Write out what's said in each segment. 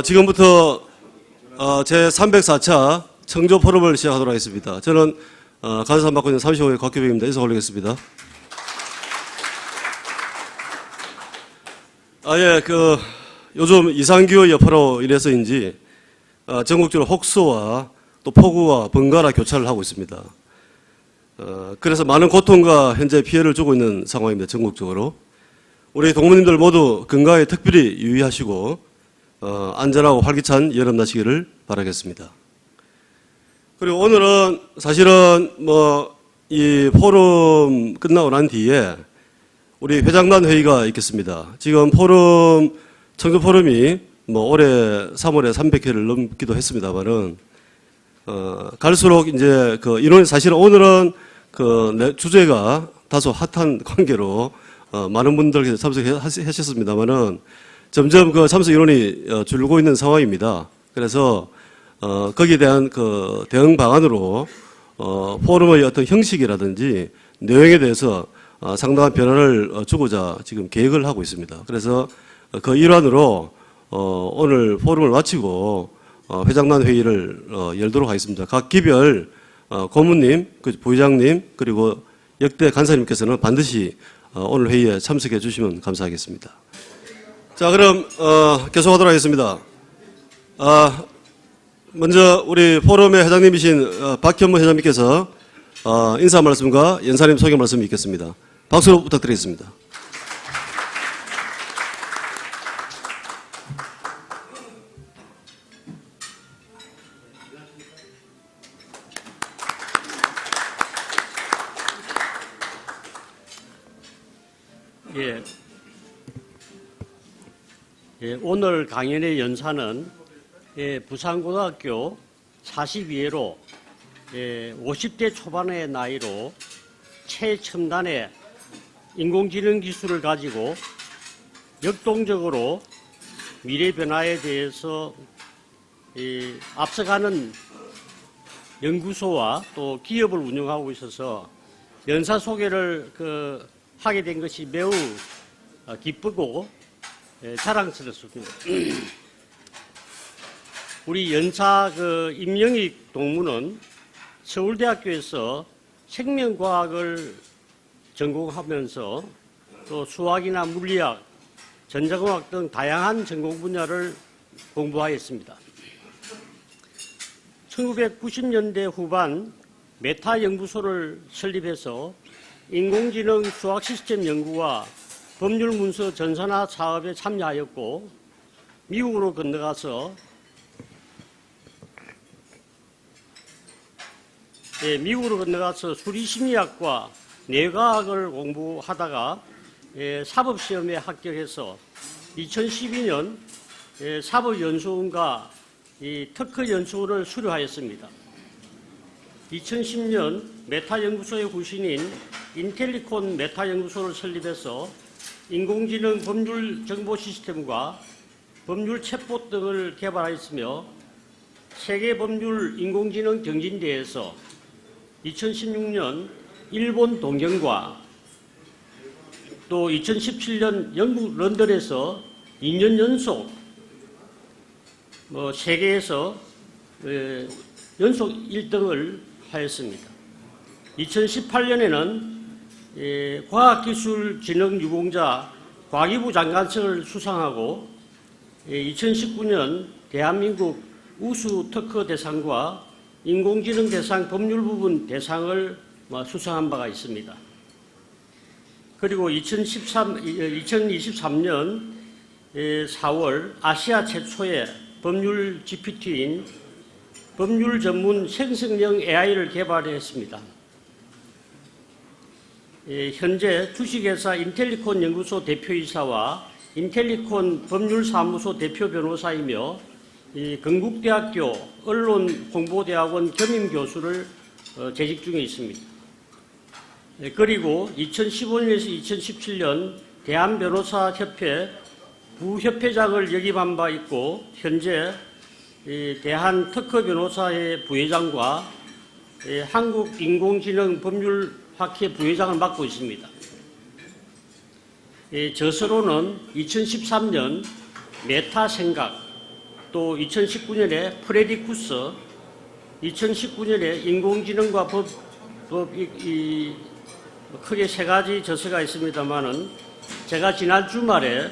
지금부터 제304차 청조 포럼을 시작하도록 하겠습니다. 저는 간사를 맡고 있는 35회 곽규병입니다. 인사 올리겠습니다. 요즘 이상기후 여파로 인해서인지 전국적으로 혹수와 또 폭우와 번갈아 교차를 하고 있습니다. 그래서 많은 고통과 현재 피해를 주고 있는 상황입니다. 전국적으로. 우리 동무님들 모두 건강에 특별히 유의하시고 안전하고 활기찬 여름 나시기를 바라겠습니다. 그리고 오늘은 사실은 이 포럼 끝나고 난 뒤에 우리 회장단 회의가 있겠습니다. 지금 청조 포럼이 올해 3월에 300회를 넘기도 했습니다만은 갈수록 이제 인원이 사실은 오늘은 주제가 다소 핫한 관계로 많은 분들께서 참석하셨습니다만은 점점 참석 인원이 줄고 있는 상황입니다. 그래서 거기에 대한 대응 방안으로 포럼의 어떤 형식이라든지 내용에 대해서 상당한 변화를 주고자 지금 계획을 하고 있습니다. 그래서 그 일환으로 오늘 포럼을 마치고 회장단 회의를 열도록 하겠습니다. 각 기별 고문님, 부회장님 그리고 역대 간사님께서는 반드시 오늘 회의에 참석해 주시면 감사하겠습니다. 자, 그럼 계속하도록 하겠습니다. 먼저 우리 포럼의 회장님이신 박현무 회장님께서 인사 말씀과 연사님 소개 말씀이 있겠습니다. 박수로 부탁드리겠습니다. 오늘 강연의 연사는 부산고등학교 42회로 50대 초반의 나이로 최첨단의 인공지능 기술을 가지고 역동적으로 미래 변화에 대해서 앞서가는 연구소와 또 기업을 운영하고 있어서 연사 소개를 하게 된 것이 매우 기쁘고 자랑스럽습니다. 우리 연사 임영익 동무는 서울대학교에서 생명과학을 전공하면서 또 수학이나 물리학, 전자공학 등 다양한 전공 분야를 공부하였습니다. 1990년대 후반 메타 연구소를 설립해서 인공지능 수학 시스템 연구와 법률 문서 전산화 사업에 참여하였고 미국으로 건너가서 수리심리학과 뇌과학을 공부하다가 사법시험에 합격해서 2012년 사법연수원과 특허연수원을 수료하였습니다. 2010년 메타연구소의 후신인 인텔리콘 메타연구소를 설립해서 인공지능 법률 정보 시스템과 법률 챗봇 등을 개발하였으며 세계법률 인공지능 경진대회에서 2016년 일본 동경과 또 2017년 영국 런던에서 2년 연속 세계에서 연속 1등을 하였습니다. 2018년에는 과학기술진흥유공자 과기부 장관상을 수상하고 2019년 대한민국 우수 특허대상과 인공지능 대상 법률 부분 대상을 수상한 바가 있습니다. 그리고 2023년 4월 아시아 최초의 법률 GPT인 법률 전문 생성형 AI를 개발했습니다. 현재 주식회사 인텔리콘 연구소 대표이사와 인텔리콘 법률사무소 대표 변호사이며 건국대학교 언론홍보대학원 겸임교수를 재직 중에 있습니다. 그리고 2015년에서 2017년 대한변호사협회 부협회장을 역임한 바 있고 현재 대한특허변호사회 부회장과 한국인공지능법률학회 부회장을 맡고 있습니다. 저서로는 2013년 메타 생각, 또 2019년에 프레디쿠스, 2019년에 인공지능과 크게 세 가지 저서가 있습니다만은 제가 지난 주말에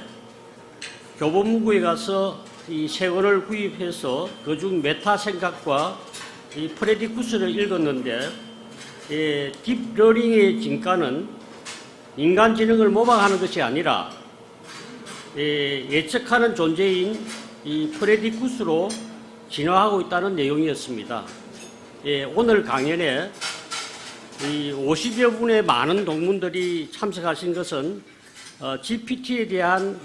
교보문고에 가서 이 세 권을 구입해서 그중 메타 생각과 이 프레디쿠스를 읽었는데 딥러닝의 진가는 인간 지능을 모방하는 것이 아니라 예측하는 존재인 이 프레디쿠스로 진화하고 있다는 내용이었습니다. 오늘 강연에 이 50여 분의 많은 동문들이 참석하신 것은 GPT에 대한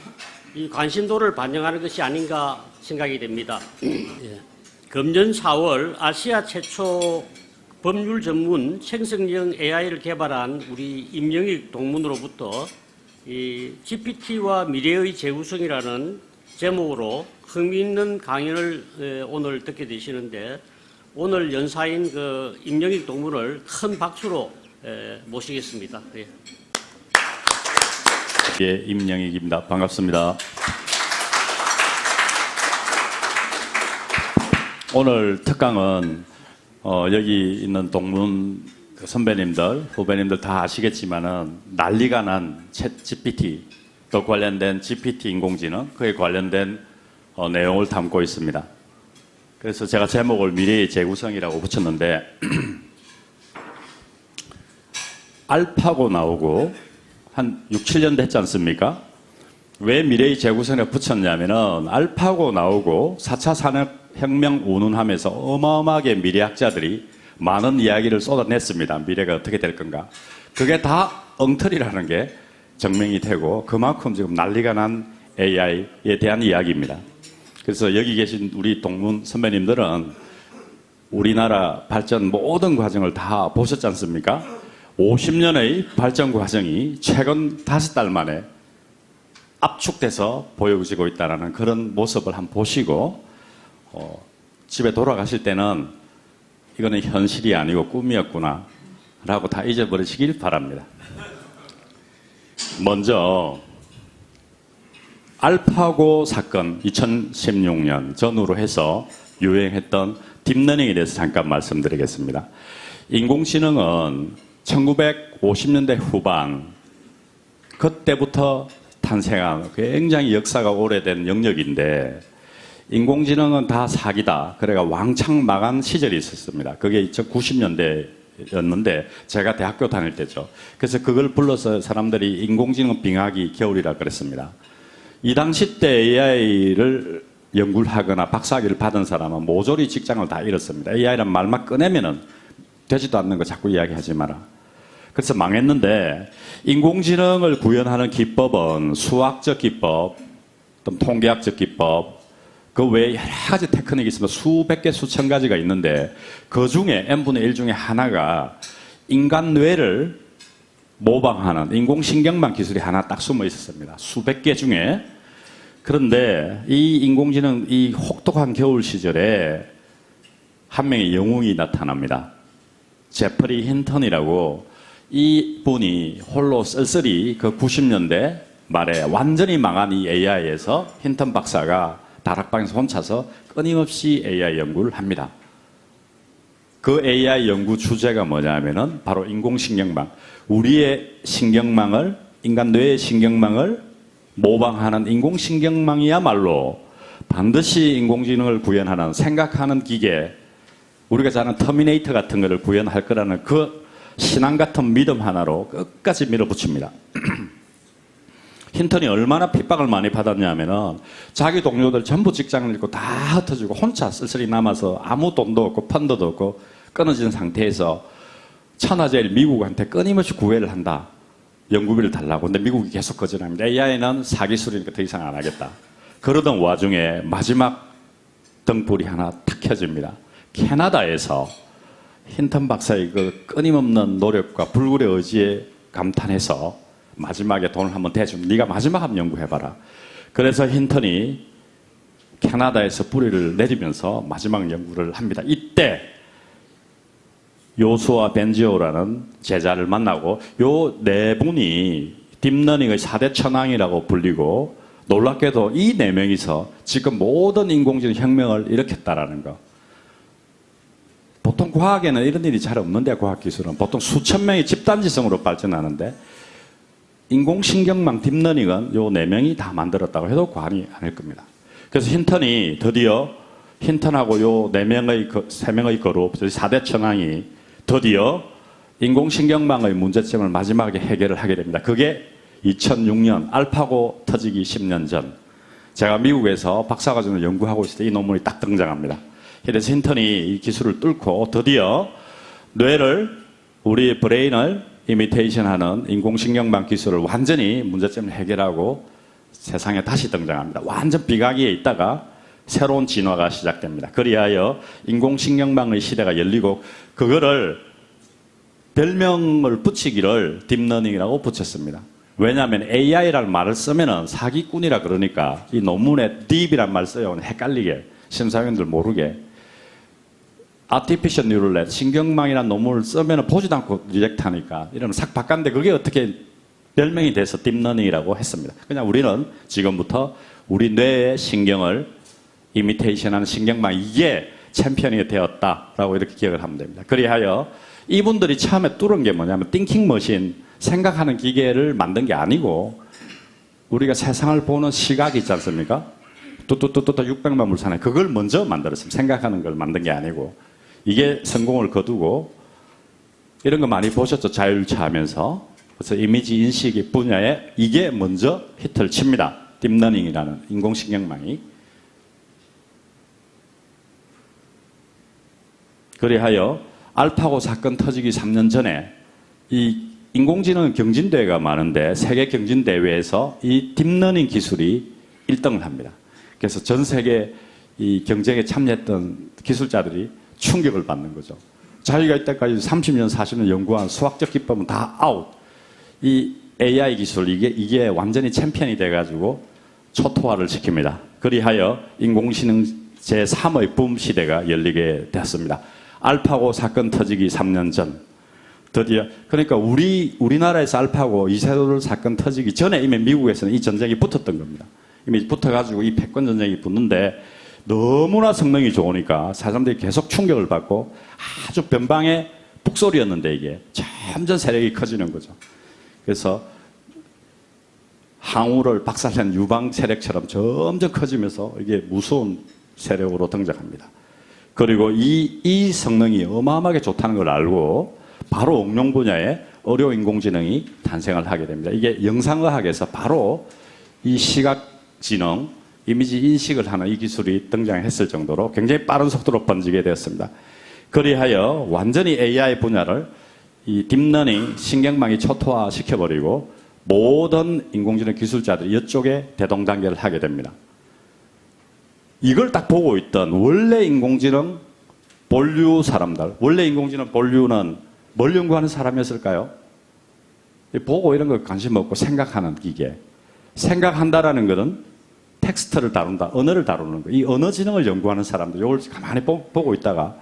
이 관심도를 반영하는 것이 아닌가 생각이 됩니다. 금년 4월 아시아 최초 법률 전문 생성형 AI를 개발한 우리 임영익 동문으로부터 이 GPT와 미래의 재구성이라는 제목으로 흥미있는 강연을 오늘 듣게 되시는데 오늘 연사인 그 임영익 동문을 큰 박수로 모시겠습니다. 예, 임영익입니다. 반갑습니다. 오늘 특강은 여기 있는 동문 선배님들, 후배님들 다 아시겠지만은 난리가 난 챗 GPT, 또 관련된 GPT 인공지능, 그에 관련된 내용을 담고 있습니다. 그래서 제가 제목을 미래의 재구성이라고 붙였는데 알파고 나오고 한 6, 7년 됐지 않습니까? 왜 미래의 재구성에 붙였냐면은 알파고 나오고 4차 산업혁명 운운하면서 어마어마하게 미래학자들이 많은 이야기를 쏟아냈습니다. 미래가 어떻게 될 건가. 그게 다 엉터리라는 게 증명이 되고 그만큼 지금 난리가 난 AI에 대한 이야기입니다. 그래서 여기 계신 우리 동문 선배님들은 우리나라 발전 모든 과정을 다 보셨지 않습니까? 50년의 발전 과정이 최근 5달 만에 압축돼서 보여지고 있다는 그런 모습을 한번 보시고 집에 돌아가실 때는 이거는 현실이 아니고 꿈이었구나 라고 다 잊어버리시길 바랍니다. 먼저 알파고 사건 2016년 전후로 해서 유행했던 딥러닝에 대해서 잠깐 말씀드리겠습니다. 인공지능은 1950년대 후반 그때부터 탄생한 굉장히 역사가 오래된 영역인데 인공지능은 다 사기다. 그래가 왕창 망한 시절이 있었습니다. 그게 1990년대였는데 제가 대학교 다닐 때죠. 그래서 그걸 불러서 사람들이 인공지능 빙하기 겨울이라 그랬습니다. 이 당시 때 AI를 연구를 하거나 박사학위를 받은 사람은 모조리 직장을 다 잃었습니다. AI란 말만 꺼내면은 되지도 않는 거 자꾸 이야기하지 마라. 그래서 망했는데 인공지능을 구현하는 기법은 수학적 기법, 또 통계학적 기법, 그 외에 여러 가지 테크닉이 있습니다. 수백 개, 수천 가지가 있는데 그 중에 n분의 1 중에 하나가 인간 뇌를 모방하는 인공신경망 기술이 하나 딱 숨어 있었습니다. 수백 개 중에. 그런데 이 인공지능, 이 혹독한 겨울 시절에 한 명의 영웅이 나타납니다. 제퍼리 힌턴이라고 이 분이 홀로 쓸쓸히 그 90년대 말에 완전히 망한 이 AI에서 힌턴 박사가 다락방에서 혼자서 끊임없이 AI 연구를 합니다. 그 AI 연구 주제가 뭐냐면은 바로 인공신경망. 우리의 신경망을, 인간 뇌의 신경망을 모방하는 인공신경망이야말로 반드시 인공지능을 구현하는 생각하는 기계, 우리가 잘 아는 터미네이터 같은 것을 구현할 거라는 그 신앙 같은 믿음 하나로 끝까지 밀어붙입니다. 힌턴이 얼마나 핍박을 많이 받았냐면은 자기 동료들 전부 직장을 잃고 다 흩어지고 혼자 쓸쓸히 남아서 아무 돈도 없고 펀드도 없고 끊어진 상태에서 천하제일 미국한테 끊임없이 구애를 한다. 연구비를 달라고. 근데 미국이 계속 거절합니다. AI는 사기술이니까 더 이상 안 하겠다. 그러던 와중에 마지막 등불이 하나 탁 켜집니다. 캐나다에서 힌턴 박사의 그 끊임없는 노력과 불굴의 의지에 감탄해서 마지막에 돈을 한번 대주면 네가 마지막 한번 연구해봐라. 그래서 힌턴이 캐나다에서 뿌리를 내리면서 마지막 연구를 합니다. 이때 요수와 벤지오라는 제자를 만나고 요 네 분이 딥러닝의 4대 천왕이라고 불리고 놀랍게도 이 네 명이서 지금 모든 인공지능 혁명을 일으켰다라는 거. 보통 과학에는 이런 일이 잘 없는데, 과학기술은 보통 수천 명이 집단지성으로 발전하는데, 인공신경망 딥러닝은 요 네 명이 다 만들었다고 해도 과언이 아닐 겁니다. 그래서 힌턴이 드디어 힌턴하고 요 네 명의 세 명의 그룹 4대 천왕이 드디어 인공신경망의 문제점을 마지막에 해결을 하게 됩니다. 그게 2006년 알파고 터지기 10년 전, 제가 미국에서 박사과정을 연구하고 있을 때 이 논문이 딱 등장합니다. 그래서 힌턴이 이 기술을 뚫고 드디어 뇌를, 우리 브레인을 이미테이션하는 인공신경망 기술을 완전히 문제점을 해결하고 세상에 다시 등장합니다. 완전 비가기에 있다가 새로운 진화가 시작됩니다. 그리하여 인공신경망의 시대가 열리고, 그거를 별명을 붙이기를 딥러닝이라고 붙였습니다. 왜냐하면 AI라는 말을 쓰면은 사기꾼이라 그러니까 이 논문에 딥이란 말 써요. 헷갈리게, 심사위원들 모르게. Artificial Neural Net, 신경망이라는 논문을 쓰면은 보지도 않고 리젝트 하니까 이러면 싹 바꿨는데, 그게 어떻게 별명이 돼서 딥러닝이라고 했습니다. 그냥 우리는 지금부터 우리 뇌의 신경을 이미테이션하는 신경망, 이게 챔피언이 되었다라고 이렇게 기억을 하면 됩니다. 그리하여 이분들이 처음에 뚫은 게 뭐냐면 띵킹 머신, 생각하는 기계를 만든 게 아니고, 우리가 세상을 보는 시각이 있지 않습니까? 뚜뚜뚜뚜 600만 물산에 그걸 먼저 만들었습니다. 생각하는 걸 만든 게 아니고. 이게 성공을 거두고, 이런 거 많이 보셨죠? 자율차 하면서. 그래서 이미지 인식 분야에 이게 먼저 히트를 칩니다. 딥러닝이라는 인공신경망이. 그리하여 알파고 사건 터지기 3년 전에 이 인공지능 경진대회가 많은데, 세계 경진대회에서 이 딥러닝 기술이 1등을 합니다. 그래서 전 세계 이 경쟁에 참여했던 기술자들이 충격을 받는 거죠. 자기가 이때까지 30년, 40년 연구한 수학적 기법은 다 아웃. 이 AI 기술, 이게 완전히 챔피언이 돼가지고 초토화를 시킵니다. 그리하여 인공지능 제3의 붐 시대가 열리게 되었습니다. 알파고 사건 터지기 3년 전, 드디어, 그러니까 우리나라에서 알파고 이세돌 사건 터지기 전에 이미 미국에서는 이 전쟁이 붙었던 겁니다. 이미 붙어가지고 이 패권 전쟁이 붙는데, 너무나 성능이 좋으니까 사람들이 계속 충격을 받고, 아주 변방의 북소리였는데 이게 점점 세력이 커지는 거죠. 그래서 항우를 박살낸 유방 세력처럼 점점 커지면서 이게 무서운 세력으로 등장합니다. 그리고 이 성능이 어마어마하게 좋다는 걸 알고 바로 응용 분야에 의료 인공지능이 탄생을 하게 됩니다. 이게 영상의학에서 바로 이 시각지능, 이미지 인식을 하는 이 기술이 등장했을 정도로 굉장히 빠른 속도로 번지게 되었습니다. 그리하여 완전히 AI 분야를 이 딥러닝, 신경망이 초토화 시켜버리고 모든 인공지능 기술자들이 이쪽에 대동단계를 하게 됩니다. 이걸 딱 보고 있던 원래 인공지능 본류 사람들, 원래 인공지능 본류는 뭘 연구하는 사람이었을까요? 보고 이런 거 관심 없고 생각하는 기계. 생각한다라는 것은 텍스트를 다룬다, 언어를 다루는 거. 이 언어 지능을 연구하는 사람들, 이걸 가만히 보고 있다가,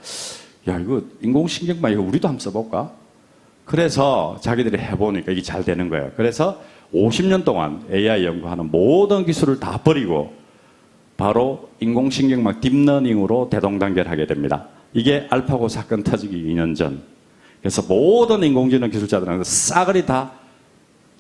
야, 이거 인공신경망 이거 우리도 한번 써볼까? 그래서 자기들이 해보니까 이게 잘 되는 거예요. 그래서 50년 동안 AI 연구하는 모든 기술을 다 버리고 바로 인공신경망 딥러닝으로 대동단계를 하게 됩니다. 이게 알파고 사건 터지기 2년 전. 그래서 모든 인공지능 기술자들은 싸그리 다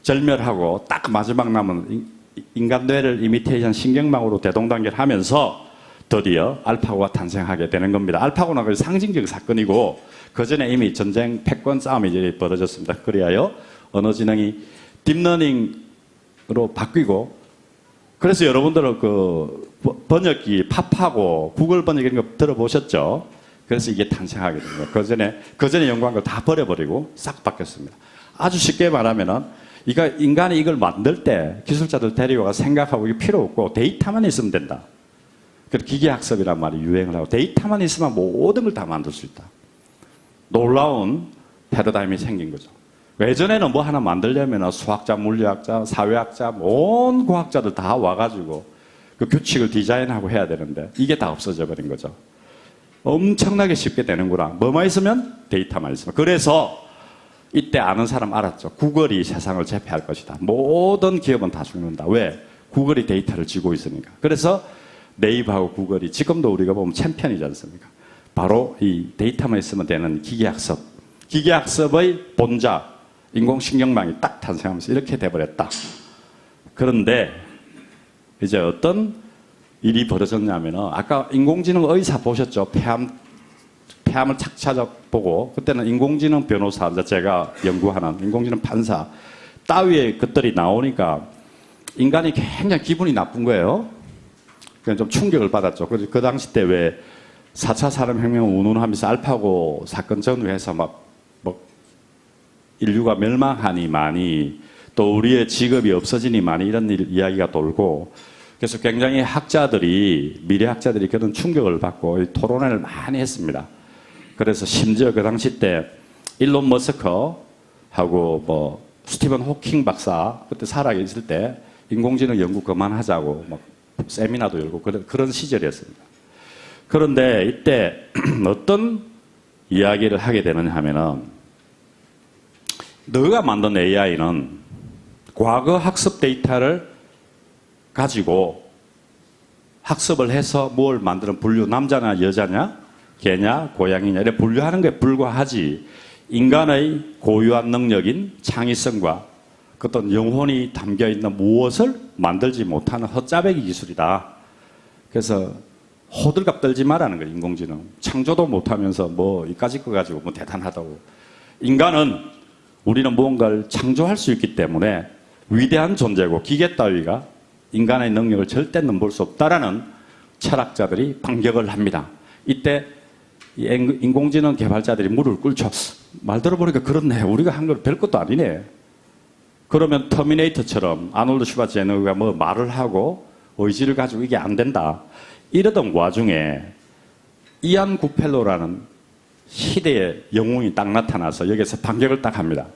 절멸하고 딱 마지막 남은 인간 뇌를 이미테이션 신경망으로 대동단계를 하면서 드디어 알파고가 탄생하게 되는 겁니다. 알파고는 상징적 사건이고 그 전에 이미 전쟁 패권 싸움이 벌어졌습니다. 그리하여 언어지능이 딥러닝으로 바뀌고, 그래서 여러분들은 그 번역기 팝하고 구글 번역 이런 거 들어보셨죠? 그래서 이게 탄생하게 된 거예요. 그 전에 연구한 걸 다 버려버리고 싹 바뀌었습니다. 아주 쉽게 말하면은 인간이 이걸 만들 때 기술자들 데리고 생각하고 이게 필요 없고 데이터만 있으면 된다. 그래서 기계학습이란 말이 유행을 하고 데이터만 있으면 모든 걸 다 만들 수 있다. 놀라운 패러다임이 생긴 거죠. 예전에는 뭐 하나 만들려면 수학자, 물리학자, 사회학자, 온 과학자들 다 와가지고 그 규칙을 디자인하고 해야 되는데 이게 다 없어져 버린 거죠. 엄청나게 쉽게 되는구나. 뭐만 있으면 데이터만 있으면. 그래서 이때 아는 사람 알았죠. 구글이 세상을 제패할 것이다. 모든 기업은 다 죽는다. 왜? 구글이 데이터를 쥐고 있으니까. 그래서 네이버하고 구글이 지금도 우리가 보면 챔피언이지 않습니까? 바로 이 데이터만 있으면 되는 기계학습. 기계학습의 본자, 인공신경망이 딱 탄생하면서 이렇게 돼버렸다. 그런데 이제 어떤 일이 벌어졌냐면은 아까 인공지능 의사 보셨죠? 폐암을 착 찾아보고 그때는 인공지능 변호사, 제가 연구하는 인공지능 판사 따위의 것들이 나오니까 인간이 굉장히 기분이 나쁜 거예요. 그냥 좀 충격을 받았죠. 그 당시 때 왜 4차 산업혁명을 운운하면서 알파고 사건 전후해서 뭐 인류가 멸망하니 많이 또 우리의 직업이 없어지니 많이 이런 이야기가 돌고 그래서 굉장히 학자들이 미래학자들이 그런 충격을 받고 토론회를 많이 했습니다. 그래서 심지어 그 당시 때 일론 머스크하고 뭐 스티븐 호킹 박사 그때 살아계실 때 인공지능 연구 그만하자고 막 세미나도 열고 그런 시절이었습니다. 그런데 이때 어떤 이야기를 하게 되느냐 하면은 너가 만든 AI는 과거 학습 데이터를 가지고 학습을 해서 뭘 만드는 분류, 남자냐 여자냐 개냐 고양이냐 이렇게 분류하는 것에 불과하지 인간의 고유한 능력인 창의성과 그 어떤 영혼이 담겨있는 무엇을 만들지 못하는 헛짜배기 기술이다. 그래서 호들갑 떨지 말라는 거예요. 인공지능. 창조도 못하면서 뭐 이까짓 거 가지고 뭐 대단하다고. 인간은 우리는 무언가를 창조할 수 있기 때문에 위대한 존재고 기계 따위가 인간의 능력을 절대 넘볼 수 없다라는 철학자들이 반격을 합니다. 이때 인공지능 개발자들이 무릎을 꿇죠. 말 들어보니까 그렇네. 우리가 한 건 별것도 아니네. 그러면 터미네이터처럼 아놀드 슈바제너가 뭐 말을 하고 의지를 가지고 이게 안 된다. 이러던 와중에 이안 구펠로라는 시대의 영웅이 딱 나타나서 여기서 반격을 딱 합니다.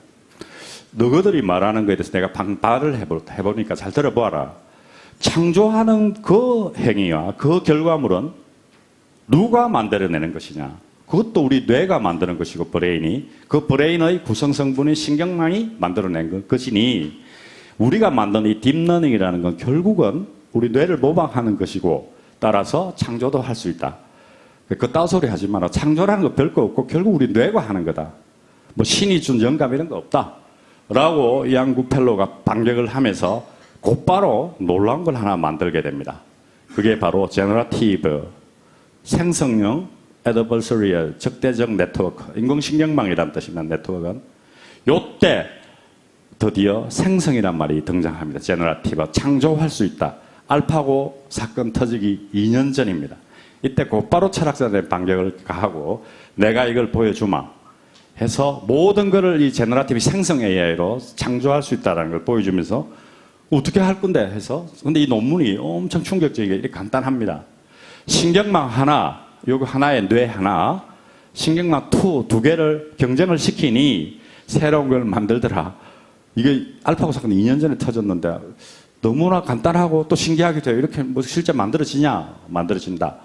너희들이 말하는 것에 대해서 내가 반발을 해보니까 잘 들어보아라. 창조하는 그 행위와 그 결과물은 누가 만들어내는 것이냐. 그것도 우리 뇌가 만드는 것이고 브레인이 그 브레인의 구성 성분인 신경망이 만들어낸 것이니 우리가 만든 이 딥러닝이라는 건 결국은 우리 뇌를 모방하는 것이고 따라서 창조도 할 수 있다. 그 따소리 하지 마라. 창조라는 거 별거 없고 결국 우리 뇌가 하는 거다. 뭐 신이 준 영감 이런 거 없다. 라고 이안구 펠로가 반격을 하면서 곧바로 놀라운 걸 하나 만들게 됩니다. 그게 바로 제너러티브 생성형 애드버서리얼 적대적 네트워크 인공신경망이라는 뜻입니다. 네트워크는 요때 드디어 생성이란 말이 등장합니다. 제너러티브 창조할 수 있다. 알파고 사건 터지기 2년 전입니다. 이때 곧바로 철학자들의 반격을 가하고 내가 이걸 보여주마 해서 모든 것을 이 제너러티브 생성 AI로 창조할 수 있다는 걸 보여주면서 어떻게 할 건데 해서 근데 이 논문이 엄청 충격적이게 이렇게 간단합니다. 신경망 하나 요거 하나에 뇌 하나 신경망 2 개를 경쟁을 시키니 새로운 걸 만들더라. 이게 알파고 사건이 2년 전에 터졌는데 너무나 간단하고 또 신기하게 돼요. 이렇게 뭐 실제 만들어지냐? 만들어진다.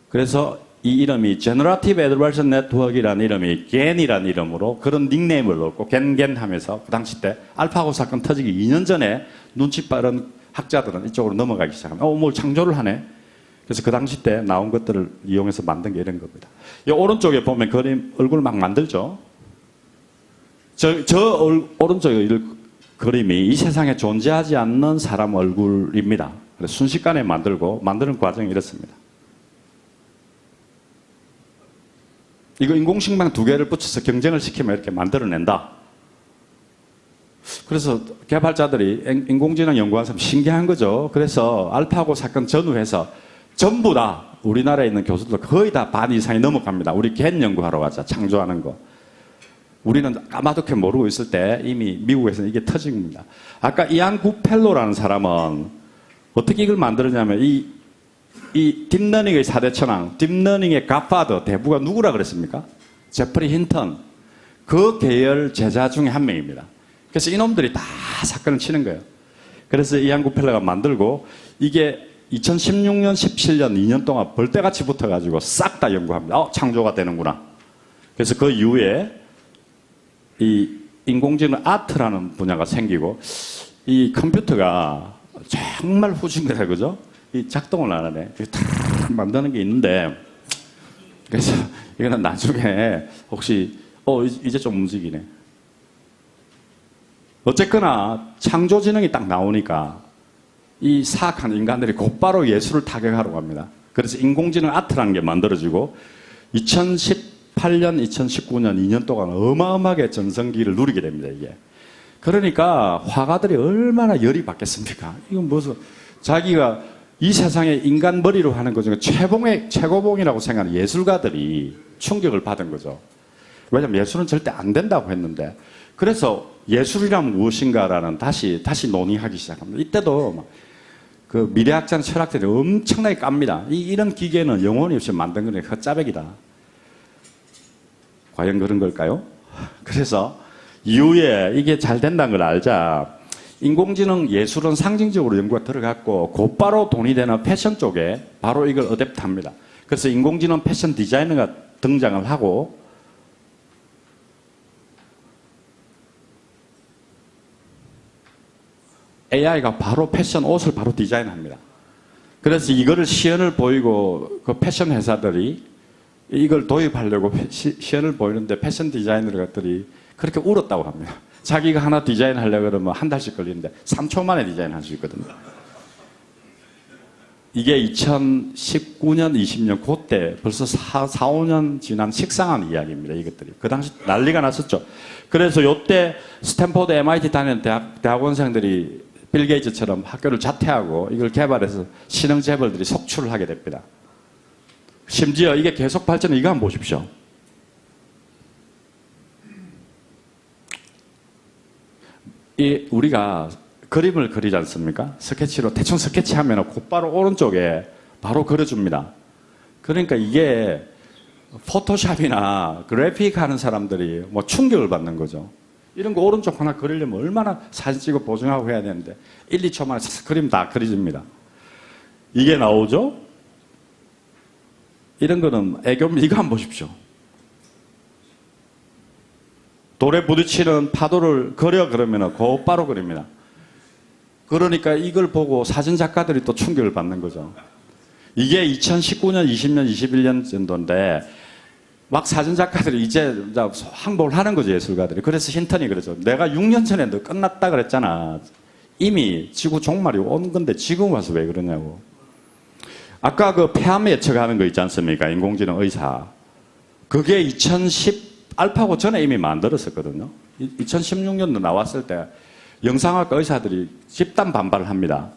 그래서 이 이름이 Generative Adversarial Network이라는 이름이 겐이라는 이름으로 그런 닉네임을 넣고 겐 하면서 그 당시 때 알파고 사건 터지기 2년 전에 눈치 빠른 학자들은 이쪽으로 넘어가기 시작합니다. 뭘 창조를 하네. 그래서 그 당시 때 나온 것들을 이용해서 만든 게 이런 겁니다. 이 오른쪽에 보면 그림 얼굴 막 만들죠. 오른쪽에 그림이 이 세상에 존재하지 않는 사람 얼굴입니다. 그래서 순식간에 만들고 만드는 과정이 이렇습니다. 이거 인공신경 2개를 붙여서 경쟁을 시키면 이렇게 만들어낸다. 그래서 개발자들이 인공지능 연구한 사람 신기한 거죠. 그래서 알파고 사건 전후해서 전부 다 우리나라에 있는 교수들 거의 다 반 이상이 넘어갑니다. 우리 겐 연구하러 가자. 창조하는 거. 우리는 까마득히 모르고 있을 때 이미 미국에서는 이게 터진 겁니다. 아까 이안 구펠로라는 사람은 어떻게 이걸 만들었냐면 이 딥러닝의 4대 천왕, 딥러닝의 갓파더, 대부가 누구라 그랬습니까? 제프리 힌턴. 그 계열 제자 중에 한 명입니다. 그래서 이놈들이 다 사건을 치는 거예요. 그래서 이안 구펠로가 만들고 이게 2016년, 17년, 2년 동안 벌떼같이 붙어가지고 싹 다 연구합니다. 창조가 되는구나. 그래서 그 이후에 이 인공지능 아트라는 분야가 생기고 이 컴퓨터가 정말 후진거려, 그죠? 이 작동을 안 하네. 이거 탁 만드는 게 있는데, 그래서 이거는 나중에 혹시, 이제 좀 움직이네. 어쨌거나 창조지능이 딱 나오니까 이 사악한 인간들이 곧바로 예술을 타격하러 갑니다. 그래서 인공지능 아트라는 게 만들어지고 2018년, 2019년 2년 동안 어마어마하게 전성기를 누리게 됩니다, 이게. 그러니까 화가들이 얼마나 열이 받겠습니까? 이건 무슨 자기가 이 세상에 인간 머리로 하는 것 중에 최고봉이라고 생각하는 예술가들이 충격을 받은 거죠. 왜냐하면 예술은 절대 안 된다고 했는데 그래서 예술이란 무엇인가라는 다시 논의하기 시작합니다. 이때도 그 미래학자나 철학자들이 엄청나게 깝니다. 이런 기계는 영혼이 없이 만든 거니 헛짜백이다. 과연 그런 걸까요? 그래서 이후에 이게 잘 된다는 걸 알자 인공지능 예술은 상징적으로 연구가 들어갔고 곧바로 돈이 되는 패션 쪽에 바로 이걸 어댑트합니다. 그래서 인공지능 패션 디자이너가 등장을 하고 AI가 바로 패션 옷을 바로 디자인합니다. 그래서 이거를 시연을 보이고 그 패션 회사들이 이걸 도입하려고 시연을 보이는데 패션 디자이너들이 그렇게 울었다고 합니다. 자기가 하나 디자인하려고 그러면 한 달씩 걸리는데 3초 만에 디자인할 수 있거든요. 이게 2019년, 20년 그때 벌써 4, 5년 지난 식상한 이야기입니다. 이것들이. 그 당시 난리가 났었죠. 그래서 이때 스탠포드, MIT 다니는 대학원생들이 빌 게이츠처럼 학교를 자퇴하고 이걸 개발해서 신흥 재벌들이 속출을 하게 됩니다. 심지어 이게 계속 발전해. 이거 한번 보십시오. 우리가 그림을 그리지 않습니까? 스케치로 대충 스케치하면 곧바로 오른쪽에 바로 그려줍니다. 그러니까 이게 포토샵이나 그래픽 하는 사람들이 뭐 충격을 받는 거죠. 이런 거 오른쪽 하나 그리려면 얼마나 사진 찍고 보정하고 해야 되는데 1, 2초 만에 그림 다 그려집니다. 이게 나오죠? 이런 거는 이거 한번 보십시오. 돌에 부딪히는 파도를 그려 그러면 곧바로 그립니다. 그러니까 이걸 보고 사진 작가들이 또 충격을 받는 거죠. 이게 2019년, 20년, 21년 정도인데 막 사진 작가들이 이제 항복을 하는 거죠, 예술가들이. 그래서 힌턴이 그러죠. 내가 6년 전에 너 끝났다 그랬잖아. 이미 지구 종말이 온 건데 지금 와서 왜 그러냐고. 아까 그 폐암 예측하는 거 있지 않습니까? 인공지능 의사. 그게 알파고 전에 이미 만들었었거든요. 2016년도 나왔을 때 영상학과 의사들이 집단 반발을 합니다.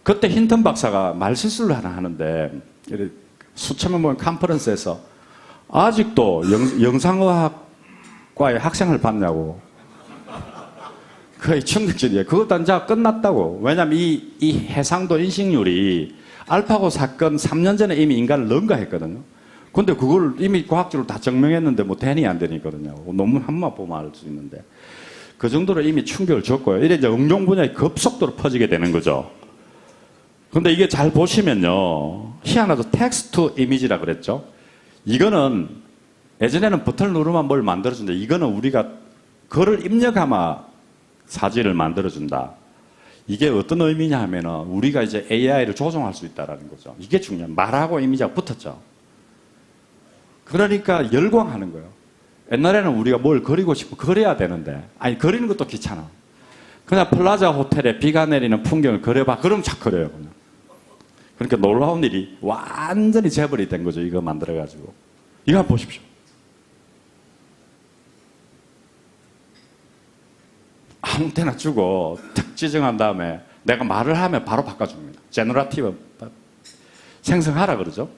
그때 힌턴 박사가 말실수를 하나 하는데 수천 명 모인 컨퍼런스에서 아직도 영상의학과의 학생을 봤냐고. 거의 충격적이에요. 그것도 이제 끝났다고. 왜냐하면 이 해상도 인식률이 알파고 사건 3년 전에 이미 인간을 능가했거든요. 근데 그걸 이미 과학적으로 다 증명했는데 뭐 되니 안 되니거든요. 논문 한번 보면 알 수 있는데. 그 정도로 이미 충격을 줬고요. 이래 이제 응용 분야에 급속도로 퍼지게 되는 거죠. 근데 이게 잘 보시면요. 희한하도 텍스트 이미지라 그랬죠. 이거는 예전에는 버튼을 누르면 뭘 만들어준다. 이거는 우리가 글을 입력하면 사진을 만들어준다. 이게 어떤 의미냐 하면은 우리가 이제 AI를 조종할 수 있다라는 거죠. 이게 중요한. 말하고 이미지가 붙었죠. 그러니까 열광하는 거예요. 옛날에는 우리가 뭘 그리고 싶고 그려야 되는데, 아니 그리는 것도 귀찮아. 그냥 플라자 호텔에 비가 내리는 풍경을 그려봐. 그럼 착 그려요. 그냥. 그러니까 놀라운 일이 완전히 재벌이 된 거죠. 이거 만들어가지고. 이거 한번 보십시오. 아무 때나 주고 탁 지정한 다음에 내가 말을 하면 바로 바꿔줍니다. 제너러티브 생성하라 그러죠.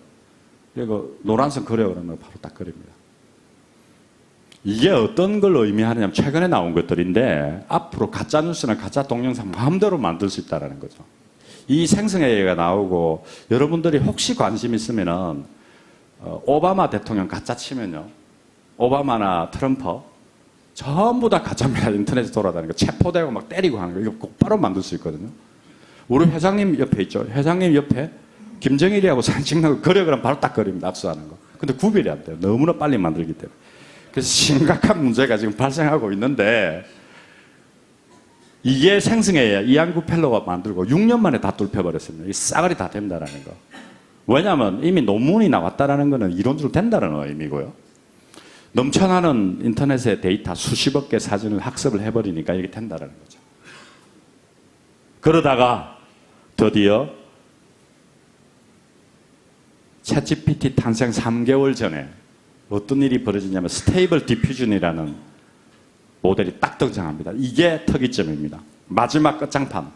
그리고 노란색 그려 그러면 바로 딱 그립니다. 이게 어떤 걸 의미하느냐면 최근에 나온 것들인데 앞으로 가짜뉴스나 가짜 동영상 마음대로 만들 수 있다는 거죠. 이 생성 AI가 나오고 여러분들이 혹시 관심 있으면은 오바마 대통령 가짜 치면요. 오바마나 트럼프 전부 다 가짜입니다. 인터넷에 돌아다니는 거. 체포되고 막 때리고 하는 거. 이거 곧바로 만들 수 있거든요. 우리 회장님 옆에 있죠. 회장님 옆에 김정일이하고 사진 찍는 거 그려 그러면 바로 딱 그립니다. 압수하는 거. 근데 구별이 안 돼요. 너무나 빨리 만들기 때문에. 그래서 심각한 문제가 지금 발생하고 있는데 이게 생성AI 이한구 펠로가 만들고 6년 만에 다 뚫혀버렸습니다. 이 싸그리 다 된다라는 거. 왜냐하면 이미 논문이 나왔다라는 거는 이론적으로 된다는 의미고요. 넘쳐나는 인터넷의 데이터 수십억 개 사진을 학습을 해버리니까 이게 된다는 거죠. 그러다가 드디어 챗GPT 탄생 3개월 전에 어떤 일이 벌어지냐면 스테이블 디퓨전이라는 모델이 딱 등장합니다. 이게 특이점입니다. 마지막 끝장판,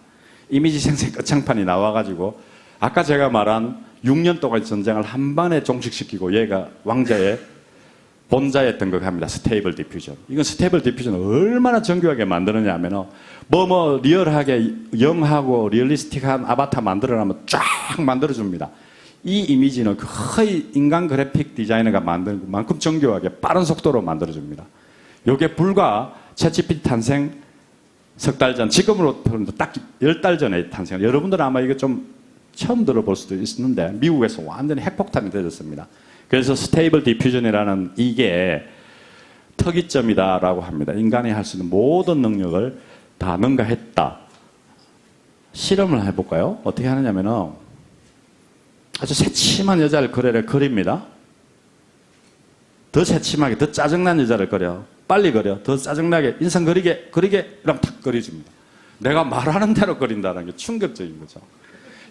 이미지 생成끝장판이 나와가지고 아까 제가 말한 6년 동안 전쟁을 한 번에 종식시키고 얘가 왕자의 본자였던 것 합니다. 스테이블 디퓨전. 이건 스테이블 디퓨전을 얼마나 정교하게 만드느냐 하면 리얼하게 영하고 리얼리스틱한 아바타 만들어라면 쫙 만들어줍니다. 이 이미지는 거의 인간 그래픽 디자이너가 만든 만큼 정교하게 빠른 속도로 만들어줍니다. 이게 불과 챗GPT 탄생 석 달 전, 지금으로부터 딱 10달 전에 탄생. 여러분들은 아마 이거 좀 처음 들어볼 수도 있는데 미국에서 완전히 핵폭탄이 되었습니다. 그래서 스테이블 디퓨전이라는 이게 특이점이다라고 합니다. 인간이 할 수 있는 모든 능력을 다 능가했다. 실험을 해볼까요? 어떻게 하느냐면은 아주 새침한 여자를 그립니다. 더 새침하게, 더 짜증난 여자를 그려. 빨리 그려. 더 짜증나게, 인상 그리게, 이러면 탁 그려줍니다. 내가 말하는 대로 그린다는 게 충격적인 거죠.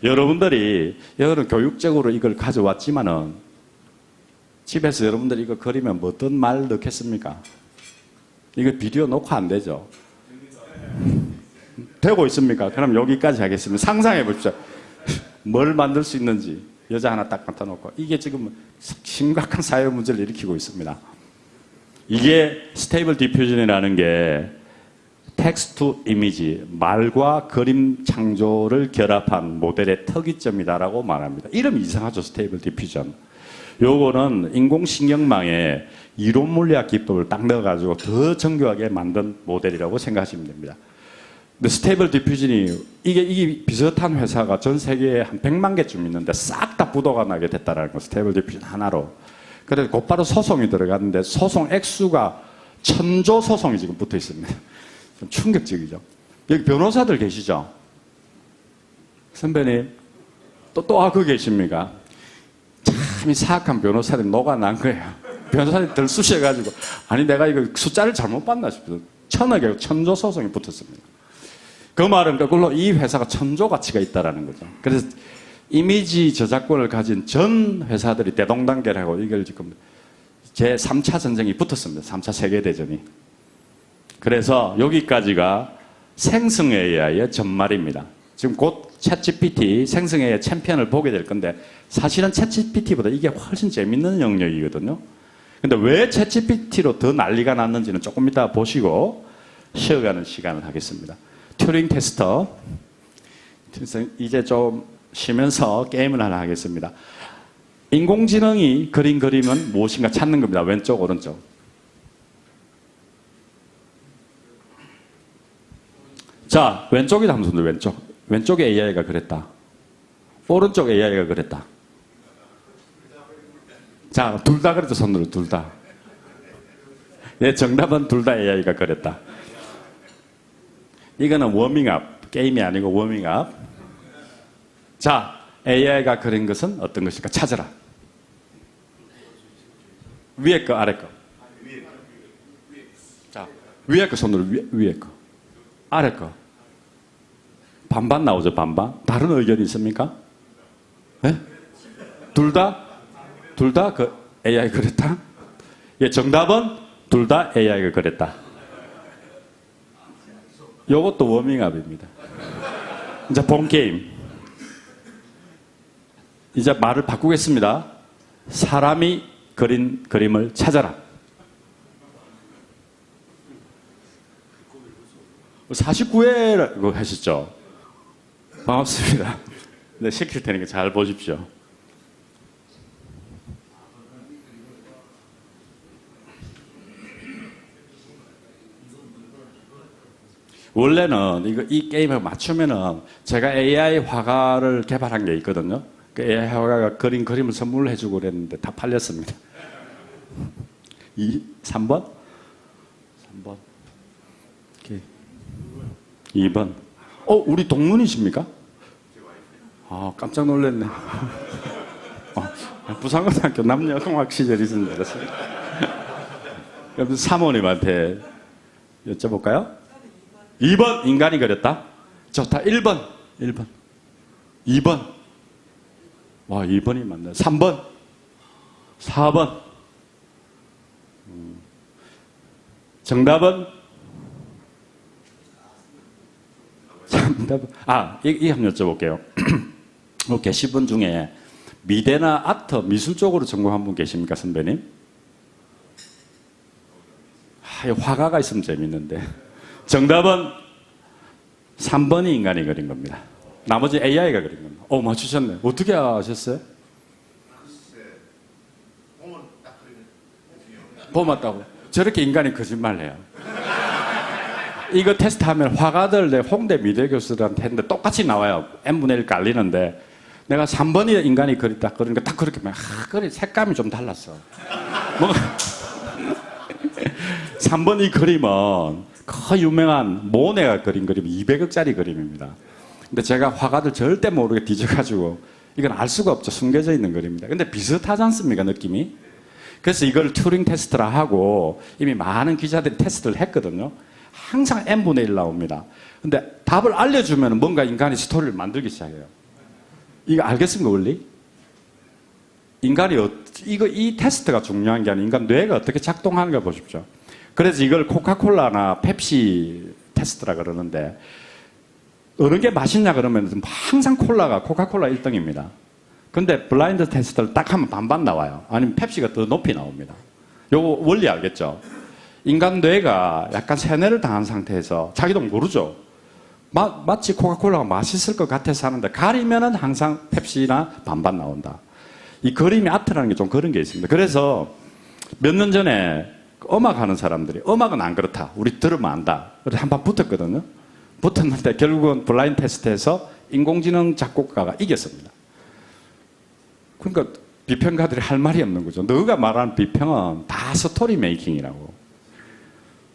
여러분들이 교육적으로 이걸 가져왔지만은 집에서 여러분들이 이거 그리면 뭐 어떤 말 넣겠습니까? 이거 비디오 녹화 안 되죠? 되고 있습니까? 그럼 여기까지 하겠습니다. 상상해 보십시오. 뭘 만들 수 있는지 여자 하나 딱 갖다 놓고 이게 지금 심각한 사회 문제를 일으키고 있습니다. 이게 스테이블 디퓨전이라는 게 텍스트 투 이미지, 말과 그림 창조를 결합한 모델의 특이점이다라고 말합니다. 이름이 이상하죠, 스테이블 디퓨전. 요거는 인공신경망에 이론 물리학 기법을 딱 넣어가지고 더 정교하게 만든 모델이라고 생각하시면 됩니다. 근데 스테이블 디퓨전이 이게 비슷한 회사가 전 세계에 한 100만 개쯤 있는데 싹 다 부도가 나게 됐다라는 거, 스테이블 디퓨전 하나로. 그래서 곧바로 소송이 들어갔는데 소송 액수가 1000조 소송이 지금 붙어 있습니다. 좀 충격적이죠. 여기 변호사들 계시죠? 선배님, 그 계십니까? 참 이 사악한 변호사들이 녹아난 거예요. 변호사들이 들쑤셔가지고 아니 내가 이거 숫자를 잘못 봤나 싶어요. 1000억에 1000조 소송이 붙었습니다. 그 말은 그걸로 이 회사가 1000조 가치가 있다라는 거죠. 그래서 이미지 저작권을 가진 전 회사들이 대동단계를 하고 이걸 지금 제3차 전쟁이 붙었습니다. 3차 세계대전이. 그래서 여기까지가 생성 AI의 전말입니다. 지금 곧 챗GPT 생성 AI 챔피언을 보게 될 건데 사실은 챗GPT보다 이게 훨씬 재밌는 영역이거든요. 근데 왜 챗GPT로 더 난리가 났는지는 조금 이따 보시고 쉬어가는 시간을 하겠습니다. 튜링 테스터. 이제 좀 쉬면서 게임을 하나 하겠습니다. 인공지능이 그린 그림은 무엇인가 찾는 겁니다. 왼쪽, 오른쪽. 자, 왼쪽이다 하면 손들 왼쪽. 왼쪽에 AI가 그랬다. 오른쪽 AI가 그랬다. 자, 둘 다 그랬죠, 손으로, 둘 다. 네, 정답은 둘 다 AI가 그랬다. 이거는 워밍업, 게임이 아니고 워밍업. 자, AI가 그린 것은 어떤 것일까? 찾아라. 위에 거, 아래 거. 자, 위에 거 손으로, 위에 거. 아래 거. 반반 나오죠, 반반. 다른 의견이 있습니까? 네? 둘 다 그 AI 그랬다? 예, 정답은 둘 다 AI가 그랬다. 요것도 워밍업입니다. 이제 본 게임. 이제 말을 바꾸겠습니다. 사람이 그린 그림을 찾아라. 49회라고 하셨죠? 반갑습니다. 네, 시킬 테니까 잘 보십시오. 원래는 이 게임을 맞추면은 제가 AI 화가를 개발한 게 있거든요. 그 AI 화가가 그린 그림을 선물을 해주고 그랬는데 다 팔렸습니다. 3번? 3번. 2번. 우리 동문이십니까? 아, 깜짝 놀랐네. 부산고등학교 남녀공학 시절이 있는 줄 알았어요. 그럼 사모님한테 여쭤볼까요? 2번 인간이 그렸다? 좋다. 1번. 2번. 와, 2번이 맞네. 3번. 4번. 정답은? 정답은? 이 한번 여쭤볼게요. 계신 분 중에 미대나 아트, 미술 쪽으로 전공한 분 계십니까, 선배님? 화가가 있으면 재밌는데. 정답은 3번이 인간이 그린 겁니다. 나머지 AI가 그린 겁니다. 맞추셨네. 어떻게 아셨어요? 보았다고. 저렇게 인간이 거짓말 해요. 이거 테스트하면 화가들, 내 홍대 미대 교수들한테 했는데 똑같이 나와요. n분의 1 깔리는데. 내가 3번이 인간이 그렸다. 그러니까 딱 그렇게 막, 그래, 색감이 좀 달랐어. 3번 이 그림은 그 유명한 모네가 그린 그림, 200억짜리 그림입니다. 근데 제가 화가들 절대 모르게 뒤져가지고, 이건 알 수가 없죠. 숨겨져 있는 그림입니다. 근데 비슷하지 않습니까, 느낌이? 그래서 이걸 튜링 테스트라 하고, 이미 많은 기자들이 테스트를 했거든요. 항상 n분의 1 나옵니다. 근데 답을 알려주면 뭔가 인간이 스토리를 만들기 시작해요. 이거 알겠습니까, 원리? 인간이, 이 테스트가 중요한 게 아니라 인간 뇌가 어떻게 작동하는가 보십시오. 그래서 이걸 코카콜라나 펩시 테스트라 그러는데, 어느 게 맛있냐 그러면 항상 코카콜라 1등입니다. 근데 블라인드 테스트를 딱 하면 반반 나와요. 아니면 펩시가 더 높이 나옵니다. 요거 원리 알겠죠? 인간 뇌가 약간 세뇌를 당한 상태에서 자기도 모르죠. 마치 코카콜라가 맛있을 것 같아서 하는데 가리면은 항상 펩시나 반반 나온다. 이 그림이 아트라는 게 좀 그런 게 있습니다. 그래서 몇 년 전에 음악 하는 사람들이 음악은 안 그렇다. 우리 들으면 안다. 그래서 한판 붙었거든요. 붙었는데 결국은 블라인드 테스트에서 인공지능 작곡가가 이겼습니다. 그러니까 비평가들이 할 말이 없는 거죠. 너가 말하는 비평은 다 스토리 메이킹이라고.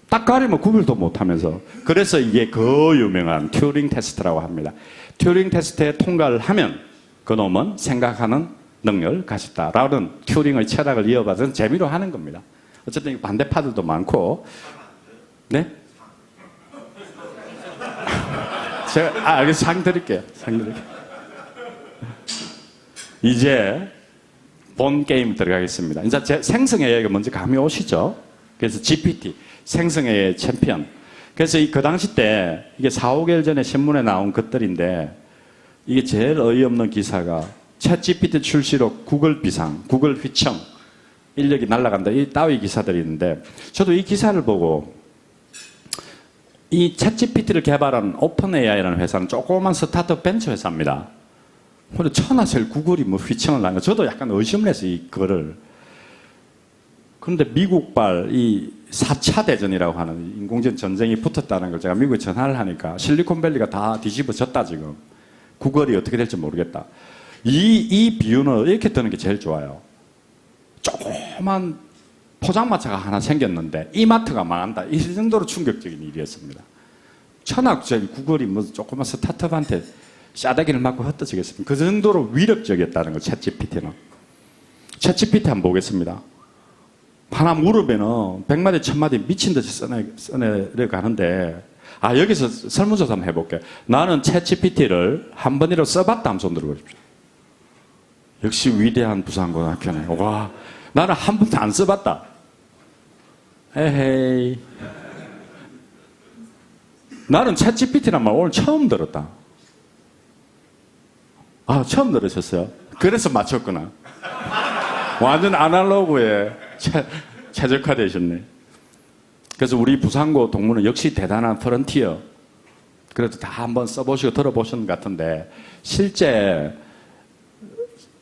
딱 가리면 구별도 못하면서. 그래서 이게 그 유명한 튜링 테스트라고 합니다. 튜링 테스트에 통과를 하면 그놈은 생각하는 능력을 가졌다라는 튜링의 철학을 이어받은 재미로 하는 겁니다. 어쨌든 반대파들도 많고. 네? 제가 알겠어. 상 드릴게요. 이제 본 게임 들어가겠습니다. 이제 제 생성의 AI가 뭔지 감이 오시죠? 그래서 GPT, 생성의 챔피언. 그래서 그 당시 때 이게 4, 5개월 전에 신문에 나온 것들인데 이게 제일 어이없는 기사가 챗 GPT 출시로 구글 비상, 구글 휘청, 인력이 날아간다. 이 따위 기사들이 있는데 저도 이 기사를 보고 이 챗 GPT를 개발한 오픈 AI라는 회사는 조그만 스타트업 벤처 회사입니다. 근데 천하세일 구글이 뭐 휘청을 나는 거 저도 약간 의심을 해서 그거를. 그런데 미국발 이 4차 대전이라고 하는 인공지능 전쟁이 붙었다는 걸 제가 미국에 전화를 하니까 실리콘밸리가 다 뒤집어졌다 지금. 구글이 어떻게 될지 모르겠다. 이 비유는 이렇게 드는 게 제일 좋아요. 조그만 포장마차가 하나 생겼는데 이마트가 망한다. 이 정도로 충격적인 일이었습니다. 천하국적인 구글이 뭐 조그만 스타트업한테 싸대기를 맞고 흩어지겠습니까? 그 정도로 위력적이었다는 거, 챗GPT는. 챗GPT 한번 보겠습니다. 하나 물으면은 100마디, 1000마디 미친 듯이 써내려가는데, 여기서 설문조사 한번 해볼게요. 나는 챗GPT를 한 번이라도 써봤다 하면 손 들어보십시오. 역시 위대한 부산고등학교네. 와, 나는 한 번도 안 써봤다. 에헤이. 나는 챗GPT란 말 오늘 처음 들었다. 처음 들으셨어요? 그래서 맞췄구나. 완전 아날로그에 최적화되셨네. 그래서 우리 부산고 동문은 역시 대단한 프런티어. 그래도 다 한번 써보시고 들어보신 것 같은데, 실제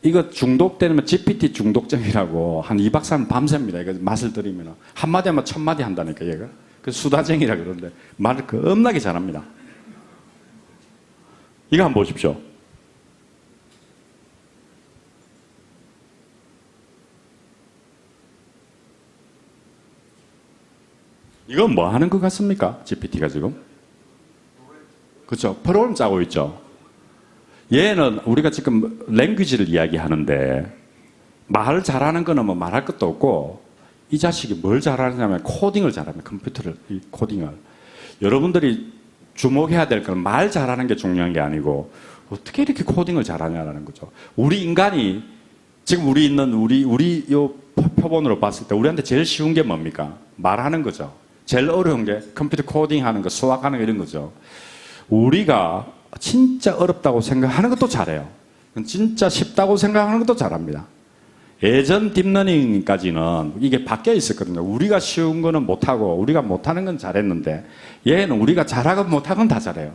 이거 중독되면 GPT 중독증이라고 한 2박 3일 밤새입니다. 이거 맛을 들이면. 한마디 하면 1000마디 한다니까, 얘가. 그 수다쟁이라 그러는데, 말을 겁나게 잘합니다. 이거 한번 보십시오. 이건 뭐 하는 것 같습니까? GPT가 지금? 그렇죠? 프로그램 짜고 있죠. 얘는 우리가 지금 랭귀지를 이야기하는데 말을 잘하는 거는 뭐 말할 것도 없고 이 자식이 뭘 잘하느냐면 코딩을 잘합니다. 컴퓨터를, 이 코딩을. 여러분들이 주목해야 될 건 말 잘하는 게 중요한 게 아니고 어떻게 이렇게 코딩을 잘하냐라는 거죠. 우리 인간이 지금 우리 요 표본으로 봤을 때 우리한테 제일 쉬운 게 뭡니까? 말하는 거죠. 제일 어려운 게 컴퓨터 코딩하는 거, 수학하는 거 이런 거죠. 우리가 진짜 어렵다고 생각하는 것도 잘해요. 진짜 쉽다고 생각하는 것도 잘합니다. 예전 딥러닝까지는 이게 바뀌어 있었거든요. 우리가 쉬운 거는 못하고 우리가 못하는 건 잘했는데 얘는 우리가 잘하건 못하건 다 잘해요.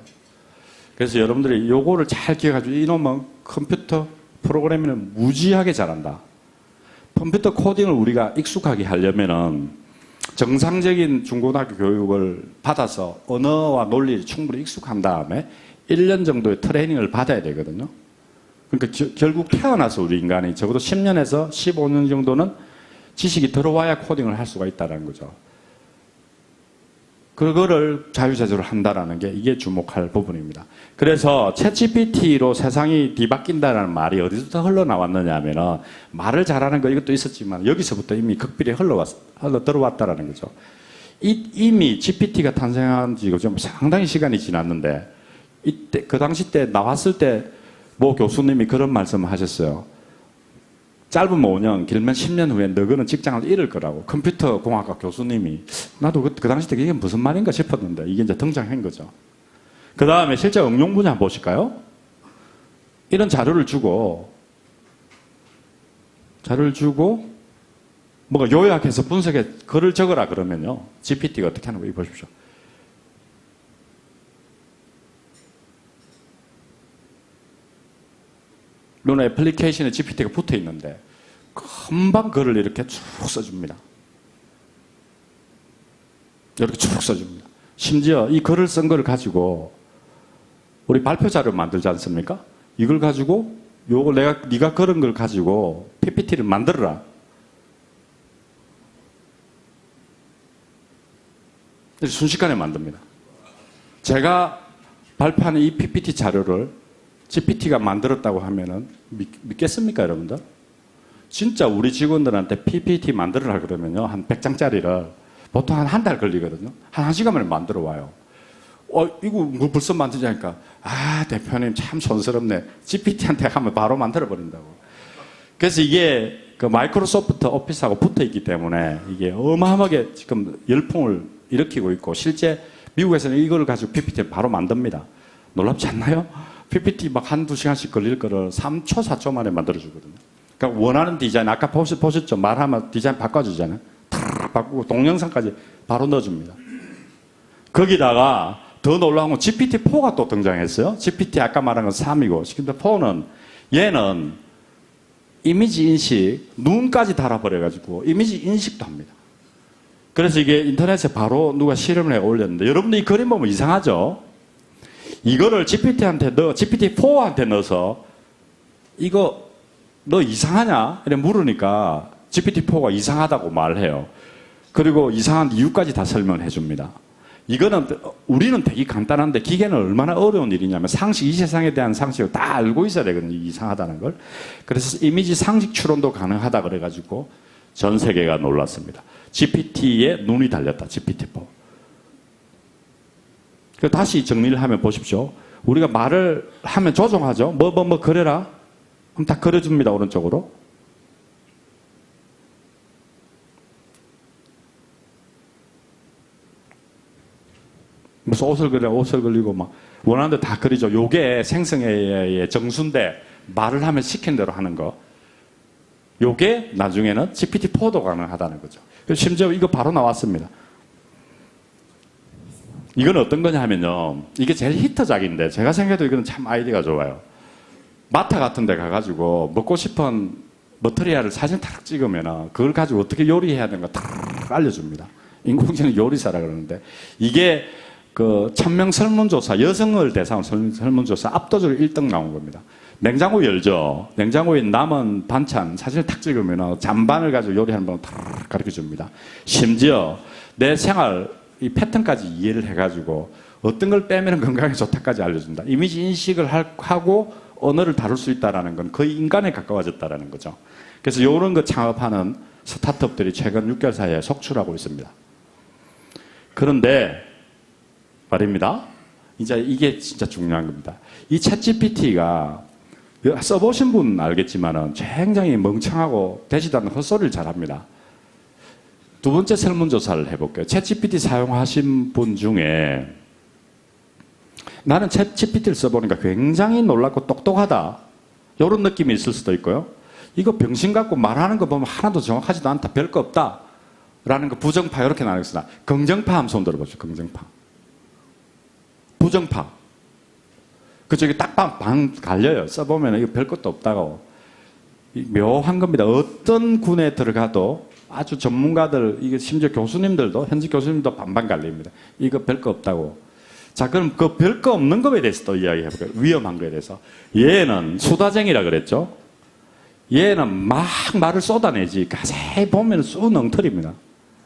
그래서 여러분들이 요거를 잘 기억하시고 이놈은 컴퓨터 프로그래밍을 무지하게 잘한다. 컴퓨터 코딩을 우리가 익숙하게 하려면은 정상적인 중고등학교 교육을 받아서 언어와 논리를 충분히 익숙한 다음에 1년 정도의 트레이닝을 받아야 되거든요. 그러니까 결국 태어나서 우리 인간이 적어도 10년에서 15년 정도는 지식이 들어와야 코딩을 할 수가 있다는 거죠. 그거를 자유자재로 한다는 게 이게 주목할 부분입니다. 그래서 챗GPT로 세상이 뒤바뀐다는 말이 어디서부터 흘러나왔느냐 하면은 말을 잘하는 거 이것도 있었지만 여기서부터 이미 극비리 흘러 들어왔다는 거죠. 이미 GPT가 탄생한 지 좀 상당히 시간이 지났는데 이때 그 당시 때 나왔을 때 모 교수님이 그런 말씀을 하셨어요. 짧으면 5년, 길면 10년 후에 너희는 직장을 잃을 거라고. 컴퓨터 공학과 교수님이. 나도 그 당시 때 이게 무슨 말인가 싶었는데 이게 이제 등장한 거죠. 그 다음에 실제 응용 분야 한번 보실까요? 이런 자료를 주고 뭔가 요약해서 분석해 글을 적어라 그러면요. GPT가 어떻게 하는 거 이거 보십시오. 이런 애플리케이션에 GPT가 붙어 있는데 금방 글을 이렇게 쭉 써줍니다. 이렇게 쭉 써줍니다. 심지어 이 글을 쓴 걸 가지고 우리 발표 자료 만들지 않습니까? 이걸 가지고 요거 네가 그런 걸 가지고 PPT를 만들어라. 순식간에 만듭니다. 제가 발표하는 이 PPT 자료를 GPT가 만들었다고 하면은 믿겠습니까, 여러분들? 진짜 우리 직원들한테 PPT 만들어라 그러면요. 한 100장짜리를 보통 한 달 걸리거든요. 한 1시간 만에 만들어 와요. 이거 뭐 벌써 만들자니까. 대표님 참 촌스럽네. GPT한테 하면 바로 만들어 버린다고. 그래서 이게 그 마이크로소프트 오피스하고 붙어 있기 때문에 이게 어마어마하게 지금 열풍을 일으키고 있고 실제 미국에서는 이걸 가지고 PPT를 바로 만듭니다. 놀랍지 않나요? PPT 막 한두 시간씩 걸릴 거를 3초, 4초 만에 만들어주거든요. 그러니까 원하는 디자인, 아까 보셨죠? 말하면 디자인 바꿔주잖아요. 탁 바꾸고 동영상까지 바로 넣어줍니다. 거기다가 더 놀라운 건 GPT-4가 또 등장했어요. GPT 아까 말한 건 3이고, GPT-4는 얘는 이미지 인식, 눈까지 달아버려가지고 이미지 인식도 합니다. 그래서 이게 인터넷에 바로 누가 실험을 해 올렸는데 여러분들 이 그림 보면 이상하죠? 이거를 GPT-4한테 넣어서 이거 너 이상하냐? 이래 물으니까 GPT-4가 이상하다고 말해요. 그리고 이상한 이유까지 다 설명해 줍니다. 이거는 우리는 되게 간단한데 기계는 얼마나 어려운 일이냐면 이 세상에 대한 상식을 다 알고 있어야 되거든요. 이상하다는 걸. 그래서 이미지 상식 추론도 가능하다 그래가지고 전 세계가 놀랐습니다. GPT에 눈이 달렸다. GPT-4. 다시 정리를 하면 보십시오. 우리가 말을 하면 조종하죠. 뭐 그래라. 그럼 다 그려줍니다. 오른쪽으로. 무슨 옷을 그리고 막 원하는 데 다 그리죠. 요게 생성AI의 정수인데 말을 하면 시킨 대로 하는 거. 요게 나중에는 GPT-4도 가능하다는 거죠. 심지어 이거 바로 나왔습니다. 이건 어떤 거냐 하면요. 이게 제일 히트작인데 제가 생각해도 이건 참 아이디어가 좋아요. 마트 같은 데 가가지고 먹고 싶은 머터리얼을 사진 탁 찍으면 그걸 가지고 어떻게 요리해야 되는가 탁 알려줍니다. 인공지능 요리사라 그러는데 이게 그 1000명 설문조사, 여성을 대상으로 설문조사 압도적으로 1등 나온 겁니다. 냉장고 열죠. 냉장고에 남은 반찬 사진을 탁 찍으면 잔반을 가지고 요리하는 방법 탁 가르쳐 줍니다. 심지어 내 생활 이 패턴까지 이해를 해가지고 어떤 걸 빼면 건강에 좋다까지 알려준다. 이미지 인식을 하고 언어를 다룰 수 있다는 건 거의 인간에 가까워졌다는 거죠. 그래서 이런 거 창업하는 스타트업들이 최근 6개월 사이에 속출하고 있습니다. 그런데 말입니다. 이제 이게 진짜 중요한 겁니다. 이 챗GPT가 써보신 분 알겠지만은 굉장히 멍청하고 되지도 않는 헛소리를 잘합니다. 두 번째 설문조사를 해볼게요. 챗GPT 사용하신 분 중에 나는 챗GPT를 써보니까 굉장히 놀랍고 똑똑하다. 이런 느낌이 있을 수도 있고요. 이거 병신 같고 말하는 거 보면 하나도 정확하지도 않다. 별거 없다. 라는 거 부정파 이렇게 나누겠습니다. 긍정파 한번 손 들어보죠. 긍정파. 부정파. 그쪽에 방 갈려요. 써보면 이거 별것도 없다고. 묘한 겁니다. 어떤 군에 들어가도 아주 전문가들, 이게 심지어 교수님들도, 현직 교수님도 반반 갈립니다. 이거 별거 없다고. 자, 그럼 그 별거 없는 것에 대해서 또 이야기해볼까요? 위험한 거에 대해서. 얘는 수다쟁이라 그랬죠? 얘는 막 말을 쏟아내지. 자세히 보면 쑥 엉터리입니다.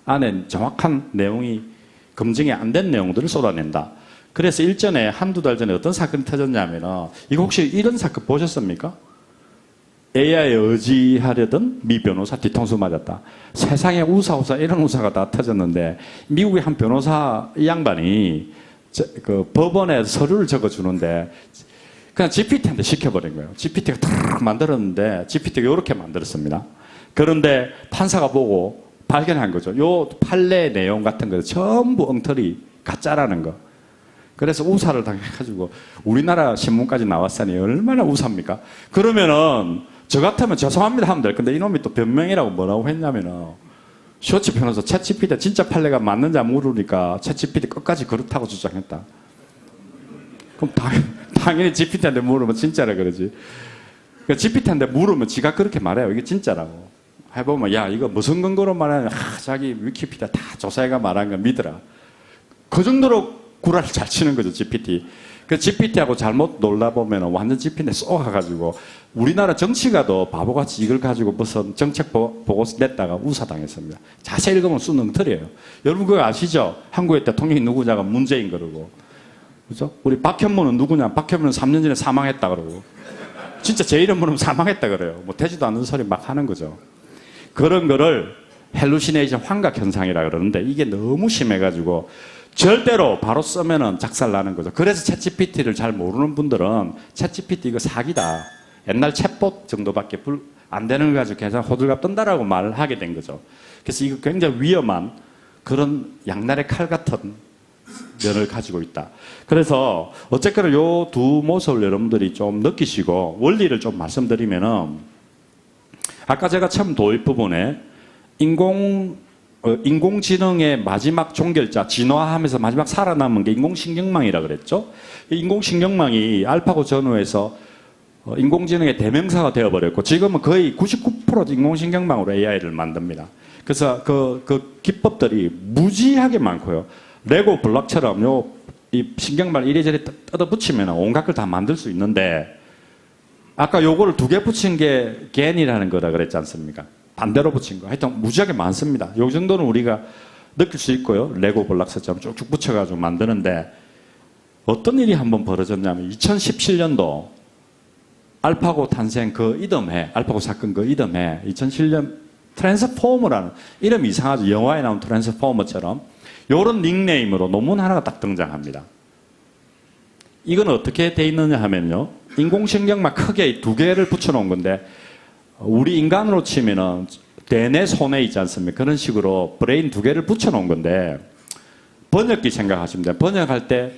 안에 정확한 내용이 검증이 안 된 내용들을 쏟아낸다. 그래서 일전에 한두 달 전에 어떤 사건이 터졌냐면, 이거 혹시 이런 사건 보셨습니까? AI에 의지하려던 미 변호사 뒤통수 맞았다. 세상에 우사우사 이런 우사가 다 터졌는데, 미국의 한 변호사 이 양반이 그 법원에 서류를 적어주는데 그냥 GPT한테 시켜버린 거예요. GPT가 탁 만들었는데 GPT가 이렇게 만들었습니다. 그런데 판사가 보고 발견한 거죠. 요 판례 내용 같은 거 전부 엉터리 가짜라는 거. 그래서 우사를 당해가지고 우리나라 신문까지 나왔으니 얼마나 우사입니까? 그러면은 저 같으면 죄송합니다 하면 될 건데 이놈이 또 변명이라고 뭐라고 했냐면은 쇼츠 변호사 챗GPT 진짜 판례가 맞는지 안 물으니까 챗GPT 끝까지 그렇다고 주장했다. 그럼 당연히 GPT한테 물으면 진짜라 그러지. 그러니까 GPT한테 물으면 지가 그렇게 말해요. 이게 진짜라고. 해보면 야 이거 무슨 근거로 말하냐. 자기 위키피디아 다 조사해가 말한 거 믿으라. 그 정도로 구라를 잘 치는 거죠 GPT. 그 GPT하고 잘못 놀라보면 완전 GPT에 쏘아가지고 우리나라 정치가도 바보같이 이걸 가지고 무슨 정책 보고서 냈다가 우사당했습니다. 자세히 읽으면 쑥 엉터리예요. 여러분 그거 아시죠? 한국의 대통령이 누구냐가 문재인 그러고. 그죠? 우리 박현무는 누구냐? 박현무는 3년 전에 사망했다 그러고. 진짜 제 이름 부르면 사망했다 그래요. 뭐 되지도 않는 소리 막 하는 거죠. 그런 거를 헬루시네이션 환각 현상이라 그러는데 이게 너무 심해가지고 절대로 바로 쓰면은 작살나는 거죠. 그래서 챗GPT를 잘 모르는 분들은 챗GPT 이거 사기다. 옛날 챗봇 정도밖에 안 되는 거 가지고 계산 호들갑 떤다라고 말을 하게 된 거죠. 그래서 이거 굉장히 위험한 그런 양날의 칼 같은 면을 가지고 있다. 그래서 어쨌거나 요 두 모습을 여러분들이 좀 느끼시고 원리를 좀 말씀드리면은 아까 제가 처음 도입 부분에 인공지능의 마지막 종결자, 진화하면서 마지막 살아남은 게 인공신경망이라 그랬죠. 인공신경망이 알파고 전후에서 인공지능의 대명사가 되어버렸고 지금은 거의 99% 인공신경망으로 AI를 만듭니다. 그래서 그 기법들이 무지하게 많고요. 레고 블록처럼 이 신경망을 이래저래 뜯어붙이면 온갖 걸 다 만들 수 있는데 아까 요거를 2개 붙인 게 겐이라는 거라 그랬지 않습니까? 반대로 붙인 거. 하여튼 무지하게 많습니다. 요 정도는 우리가 느낄 수 있고요. 레고 블록처럼 쭉쭉 붙여가지고 만드는데 어떤 일이 한번 벌어졌냐면 2017년도 알파고 탄생 그 이듬해, 알파고 사건 그 이듬해 2007년 트랜스포머라는 이름 이상하죠. 영화에 나온 트랜스포머처럼 요런 닉네임으로 논문 하나가 딱 등장합니다. 이건 어떻게 돼 있느냐 하면요. 인공신경막 크게 2개를 붙여놓은 건데 우리 인간으로 치면은 대뇌 소뇌 있지 않습니까? 그런 식으로 브레인 2개를 붙여놓은 건데 번역기 생각하시면 돼요. 번역할 때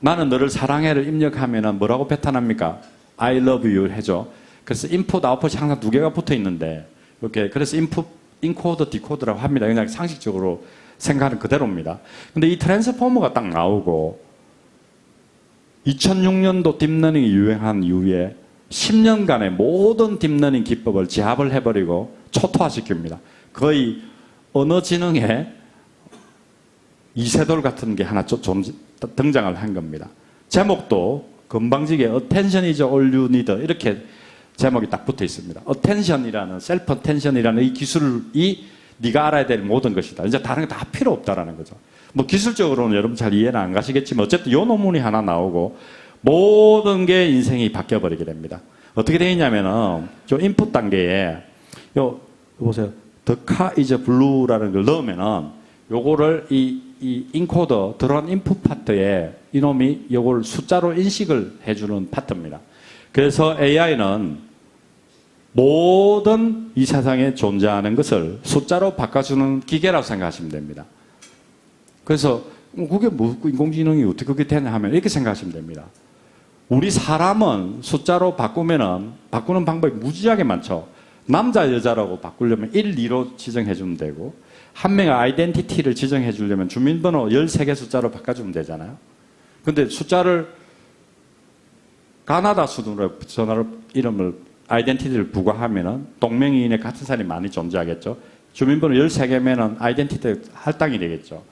나는 너를 사랑해를 입력하면은 뭐라고 패턴합니까? I love you 해줘. 그래서 인풋, 아웃풋이 항상 2개가 붙어 있는데 이렇게 그래서 인풋, 인코더, 디코더라고 합니다. 그냥 상식적으로 생각하는 그대로입니다. 근데 이 트랜스포머가 딱 나오고 2006년도 딥러닝이 유행한 이후에 10년간의 모든 딥러닝 기법을 제압을 해버리고 초토화시킵니다. 거의 언어지능의 이세돌 같은 게 하나 등장을 한 겁니다. 제목도 건방지게 Attention is all you need 이렇게 제목이 딱 붙어 있습니다. Attention이라는 셀프 어텐션이라는 이 기술이 네가 알아야 될 모든 것이다. 이제 다른 거 다 필요 없다라는 거죠. 뭐 기술적으로는 여러분 잘 이해는 안 가시겠지만 어쨌든 요 논문이 하나 나오고 모든 게 인생이 바뀌어 버리게 됩니다. 어떻게 되어 있냐면은 저 인풋 단계에 요 보세요. The car is blue라는 걸 넣으면은 요거를 이 인코더 들어간 인풋 파트에 이놈이 요걸 숫자로 인식을 해주는 파트입니다. 그래서 AI는 모든 이 세상에 존재하는 것을 숫자로 바꿔주는 기계라고 생각하시면 됩니다. 그래서 그게 뭐 인공지능이 어떻게 그렇게 되냐 하면 이렇게 생각하시면 됩니다. 우리 사람은 숫자로 바꾸면은 바꾸는 방법이 무지하게 많죠. 남자 여자라고 바꾸려면 1, 2로 지정해 주면 되고 한 명의 아이덴티티를 지정해 주려면 주민번호 13개 숫자로 바꿔주면 되잖아요. 근데 숫자를 가나다 수준으로 전화로 이름을 아이덴티티를 부과하면은 동명이인의 같은 사람이 많이 존재하겠죠. 주민번호 13개면은 아이덴티티 할당이 되겠죠.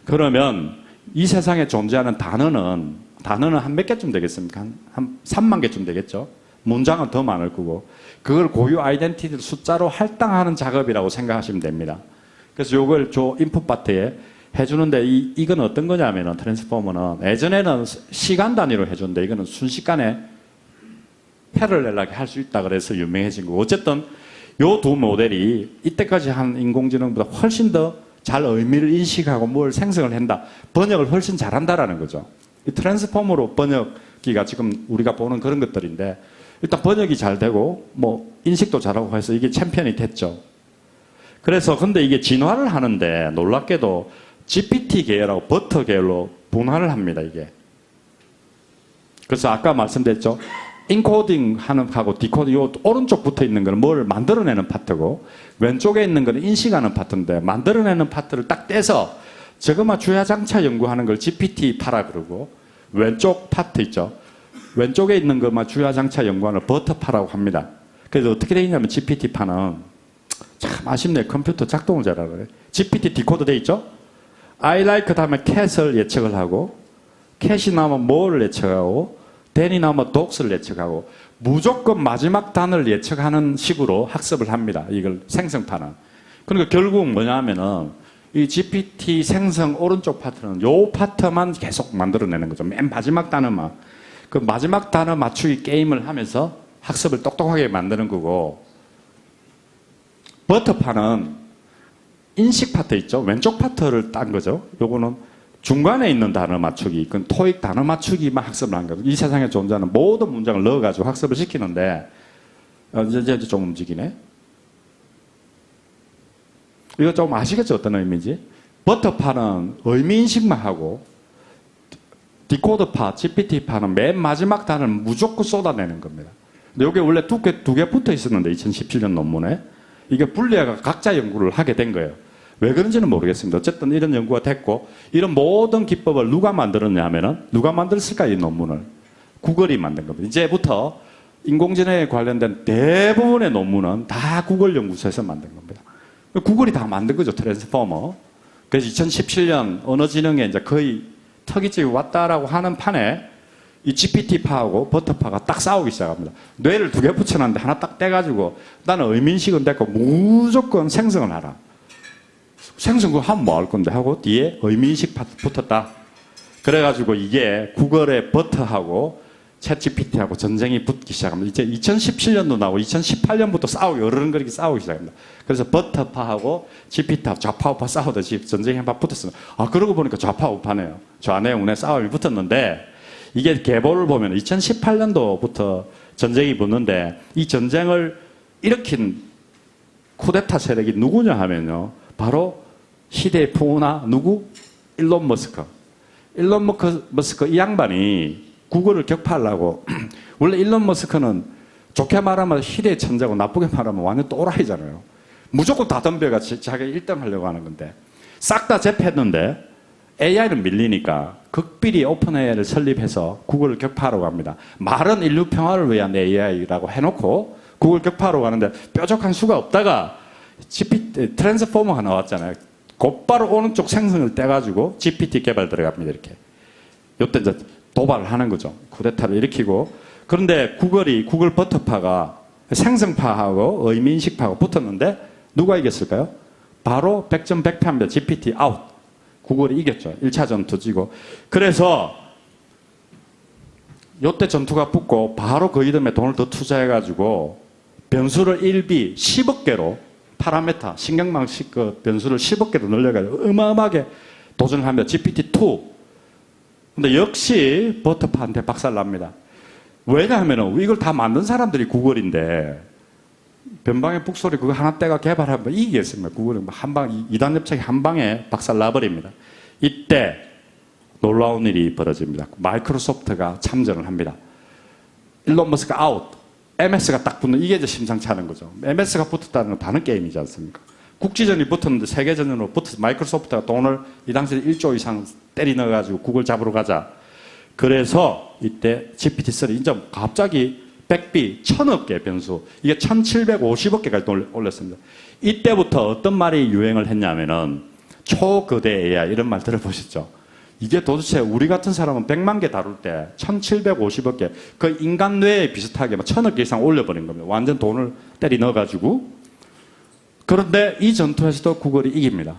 그러면 이 세상에 존재하는 단어는 한 몇 개쯤 되겠습니까? 한 3만 개쯤 되겠죠. 문장은 더 많을 거고 그걸 고유 아이덴티티를 숫자로 할당하는 작업이라고 생각하시면 됩니다. 그래서 요걸 저 인풋 파트에 해주는데 이건 어떤 거냐면은 트랜스포머는 예전에는 시간 단위로 해주는데 이거는 순식간에 패럴렐하게 할 수 있다 그래서 유명해진 거고 어쨌든 요 두 모델이 이때까지 한 인공지능보다 훨씬 더 잘 의미를 인식하고 뭘 생성을 한다. 번역을 훨씬 잘한다라는 거죠. 이 트랜스포머로 번역기가 지금 우리가 보는 그런 것들인데 일단 번역이 잘 되고 뭐 인식도 잘하고 해서 이게 챔피언이 됐죠. 그래서 근데 이게 진화를 하는데 놀랍게도 GPT 계열하고 버터 계열로 분화를 합니다, 이게. 그래서 아까 말씀드렸죠. 인코딩 하는 하고 디코딩 요 오른쪽 붙어 있는 거는 뭘 만들어내는 파트고 왼쪽에 있는 거는 인식하는 파트인데 만들어내는 파트를 딱 떼서 저거만 주야장차 연구하는 걸 GPT-8라 그러고 왼쪽 파트 있죠. 왼쪽에 있는 것만 주야장차 연구하는 버터-8라고 합니다. 그래서 어떻게 되어 있냐면 GPT-8는 참 아쉽네. 컴퓨터 작동을 잘하고 그래. GPT 디코드 돼 있죠? I like 다음에 cat을 예측을 하고 cat이 나오면 뭐를 예측하고 then이 나오면 dogs를 예측하고 무조건 마지막 단어를 예측하는 식으로 학습을 합니다. 이걸 생성파는. 그러니까 결국 뭐냐면은 이 GPT 생성 오른쪽 파트는 요 파트만 계속 만들어내는 거죠. 맨 마지막 단어만. 그 마지막 단어 맞추기 게임을 하면서 학습을 똑똑하게 만드는 거고 버터파는 인식 파트 있죠. 왼쪽 파트를 딴 거죠. 요거는 중간에 있는 단어 맞추기, 그건 토익 단어 맞추기만 학습을 한 거죠. 이 세상에 존재하는 모든 문장을 넣어가지고 학습을 시키는데 이제 좀 움직이네. 이거 좀 아시겠죠? 어떤 의미인지? 버터파는 의미 인식만 하고 디코드파, GPT파는 맨 마지막 단어를 무조건 쏟아내는 겁니다. 근데 여기 원래 두 개 붙어 있었는데 2017년 논문에 이게 분리해가 각자 연구를 하게 된 거예요. 왜 그런지는 모르겠습니다. 어쨌든 이런 연구가 됐고 이런 모든 기법을 누가 만들었냐면은 누가 만들었을까 이 논문을 구글이 만든 겁니다. 이제부터 인공지능에 관련된 대부분의 논문은 다 구글 연구소에서 만든 겁니다. 구글이 다 만든 거죠. 트랜스포머. 그래서 2017년 언어지능에 이제 거의 턱이집이 왔다라고 하는 판에 이 GPT파하고 버터파가 딱 싸우기 시작합니다. 뇌를 두 개 붙여놨는데 하나 딱 떼가지고 나는 의미인식은 됐고 무조건 생성을 하라. 생성 그거 하면 뭐 할 건데 하고 뒤에 의미인식 파트 붙었다. 그래가지고 이게 구글의 버터하고 챗GPT하고 전쟁이 붙기 시작합니다. 이제 2017년도 나오고 2018년부터 싸우기 어른거리기 싸우기 시작합니다. 그래서 버터파하고 GPT하고 좌파우파 싸우듯이 전쟁이 한번 붙었습니다. 아 그러고 보니까 좌파우파네요. 좌내 우내 싸움이 붙었는데 이게 계보를 보면 2018년도부터 전쟁이 붙는데 이 전쟁을 일으킨 쿠데타 세력이 누구냐 하면요. 바로 시대의 풍우나 누구? 일론 머스크. 일론 머스크 이 양반이 구글을 격파하려고 원래 일론 머스크는 좋게 말하면 시대의 천재고 나쁘게 말하면 완전 또라이잖아요. 무조건 다 덤벼가 자기 1등 하려고 하는 건데 싹 다 제패했는데 AI는 밀리니까 극비리 오픈 AI를 설립해서 구글을 격파하려고 합니다. 말은 인류 평화를 위한 AI라고 해놓고 구글 격파하려고 하는데 뾰족한 수가 없다가 트랜스포머가 나왔잖아요. 곧바로 오른쪽 생성을 떼가지고 GPT 개발 들어갑니다. 이렇게. 요때 이제 도발을 하는 거죠. 쿠데타를 일으키고. 그런데 구글 버터파가 생성파하고 의미인식파하고 붙었는데 누가 이겼을까요? 바로 100점 100패입니다. GPT 아웃. 구글이 이겼죠. 1차 전투 지고. 그래서 요때 전투가 붙고 바로 그 이듬해 돈을 더 투자해가지고 변수를 1B 10억 개로 파라메타 신경망식 그 변수를 10억 개로 늘려가지고 어마어마하게 도전을 하며 GPT-2. 근데 역시 버터파한테 박살납니다. 왜냐하면 이걸 다 만든 사람들이 구글인데 변방의 북소리 그거 하나 떼가 개발하면 이기겠습니다. 구글은 한방 2단 협착이 한 방에 박살나버립니다. 이때 놀라운 일이 벌어집니다. 마이크로소프트가 참전을 합니다. 일론 머스크가 아웃, MS가 딱 붙는 이게 이제 심상치 않은 거죠. MS가 붙었다는 건 다른 게임이지 않습니까? 국지전이 붙었는데 세계전으로 붙어서 마이크로소프트가 돈을 이 당시에 1조 이상 때리 넣어가지고 구글 잡으러 가자. 그래서 이때 GPT-3 인정 갑자기 100B 1000억 개 변수 이게 1750억 개까지 올렸습니다. 이때부터 어떤 말이 유행을 했냐면은 초거대 AI 이런 말 들어보셨죠? 이게 도대체 우리 같은 사람은 100만 개 다룰 때 1750억 개 그 인간 뇌에 비슷하게 1000억 개 이상 올려버린 겁니다. 완전 돈을 때리 넣어가지고. 그런데 이 전투에서도 구글이 이깁니다.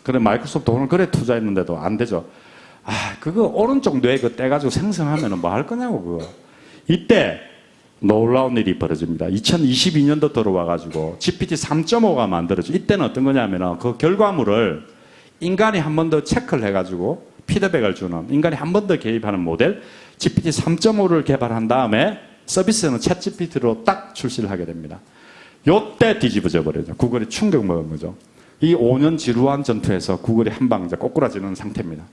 그래 마이크로소프트 돈을 그래 투자했는데도 안 되죠. 그거 오른쪽 뇌 그 떼가지고 생성하면은 뭐 할 거냐고 그거. 이때 놀라운 일이 벌어집니다. 2022년도 들어와가지고 GPT 3.5가 만들어져. 이때는 어떤 거냐면은 그 결과물을 인간이 한 번 더 체크를 해가지고 피드백을 주는 인간이 한 번 더 개입하는 모델 GPT 3.5를 개발한 다음에 서비스는 챗GPT로 딱 출시를 하게 됩니다. 요때 뒤집어져 버려요. 구글이 충격 먹은 거죠. 이 5년 지루한 전투에서 구글이 한 방 이제 꼬꾸라지는 상태입니다.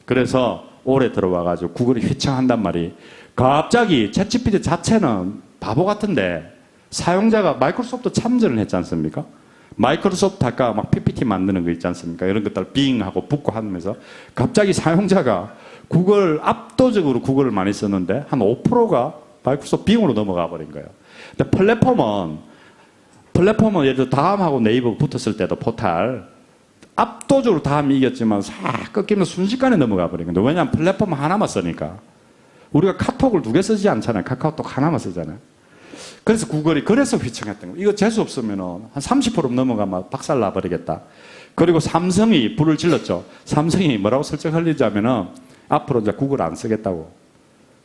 그래서 올해 들어와가지고 구글이 휘청한단 말이 갑자기 챗GPT 자체는 바보 같은데 사용자가 마이크로소프트 참전을 했지 않습니까? 마이크로소프트 아까 막 PPT 만드는 거 있지 않습니까? 이런 것들 빙하고 붙고 하면서 갑자기 사용자가 구글 압도적으로 구글을 많이 썼는데 한 5%가 마이크로소프트 빙으로 넘어가 버린 거예요. 근데 플랫폼은 예를 들어 다음하고 네이버 붙었을 때도 포탈 압도적으로 다음이 이겼지만 싹 꺾이면 순식간에 넘어가 버린 건데 왜냐하면 플랫폼 하나만 쓰니까 우리가 카톡을 2개 쓰지 않잖아요. 카카오톡 하나만 쓰잖아요. 그래서 구글이 그래서 휘청했던 거예요. 이거 재수 없으면 한 30% 넘어가면 박살 나버리겠다. 그리고 삼성이 불을 질렀죠. 삼성이 뭐라고 설정 흘리자면은 앞으로 이제 구글 안 쓰겠다고.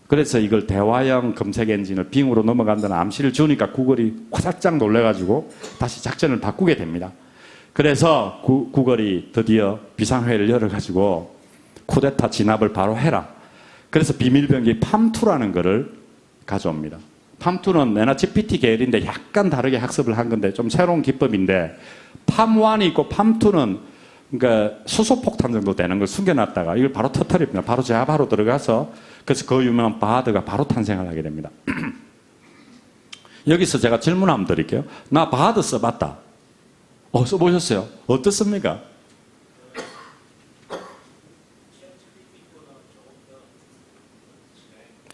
그래서 이걸 대화형 검색 엔진을 빙으로 넘어간다는 암시를 주니까 구글이 화삭장 놀래가지고 다시 작전을 바꾸게 됩니다. 그래서 구글이 드디어 비상회의를 열어가지고 쿠데타 진압을 바로 해라. 그래서 비밀병기 팜2라는 거를 가져옵니다. 팜2는 내나 GPT 계열인데 약간 다르게 학습을 한 건데 좀 새로운 기법인데 팜1이 있고 팜2는 그러니까 수소폭탄 정도 되는 걸 숨겨놨다가 이걸 바로 터뜨립니다. 바로 제압하러 들어가서 그래서 그 유명한 바하드가 바로 탄생을 하게 됩니다. 여기서 제가 질문 한번 드릴게요. 나 바하드 써봤다. 써보셨어요? 어떻습니까?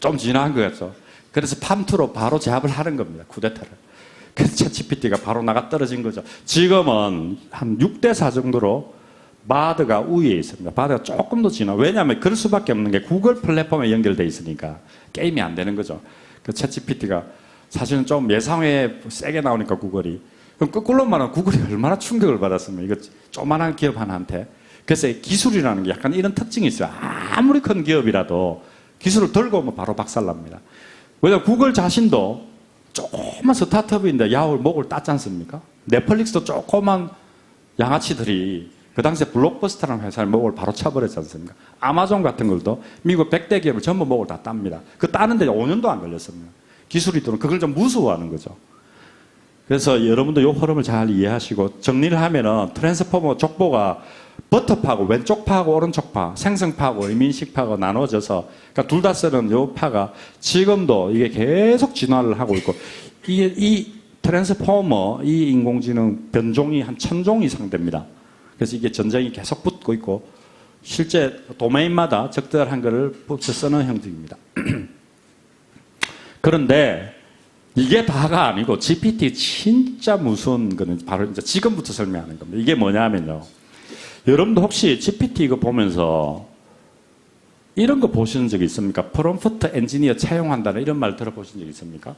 좀 지나간 것 같죠? 그래서 팜2로 바로 제압을 하는 겁니다. 쿠데타를. 그래서 챗GPT가 바로 나가 떨어진 거죠. 지금은 한 6대4 정도로 바드가 우위에 있습니다. 바드가 조금 더 지나. 왜냐하면 그럴 수밖에 없는 게 구글 플랫폼에 연결되어 있으니까 게임이 안 되는 거죠. 그 챗GPT가 사실은 좀 예상외에 세게 나오니까 구글이. 그럼 거꾸로 말하면 구글이 얼마나 충격을 받았으면 이거 조그만한 기업 하나한테. 그래서 기술이라는 게 약간 이런 특징이 있어요. 아무리 큰 기업이라도 기술을 들고 오면 바로 박살납니다. 왜냐하면 구글 자신도 조그만 스타트업인데 야울 목을 땄지 않습니까? 넷플릭스도 조그만 양아치들이 그 당시에 블록버스터라는 회사를 목을 바로 쳐버렸지 않습니까? 아마존 같은 걸도 미국 100대 기업을 전부 목을 다 땁니다. 그 따는데 5년도 안 걸렸습니다. 기술이 들어오면 그걸 좀 무서워하는 거죠. 그래서 여러분도 이 흐름을 잘 이해하시고 정리를 하면은 트랜스포머 족보가 버터파하고 왼쪽 파하고 오른쪽 파, 생성파하고 의민식파가 나눠져서 그러니까 둘 다 쓰는 이 파가 지금도 이게 계속 진화를 하고 있고 이 트랜스포머, 이 인공지능 변종이 한 1000종 이상 됩니다. 그래서 이게 전쟁이 계속 붙고 있고 실제 도메인마다 적절한 거를 붙여 쓰는 형식입니다. 그런데 이게 다가 아니고 GPT 진짜 무서운 거는 바로 이제 지금부터 설명하는 겁니다. 이게 뭐냐면요. 여러분도 혹시 GPT 이거 보면서 이런 거 보시는 적 있습니까? 프롬프트 엔지니어 채용한다는 이런 말 들어보신 적 있습니까?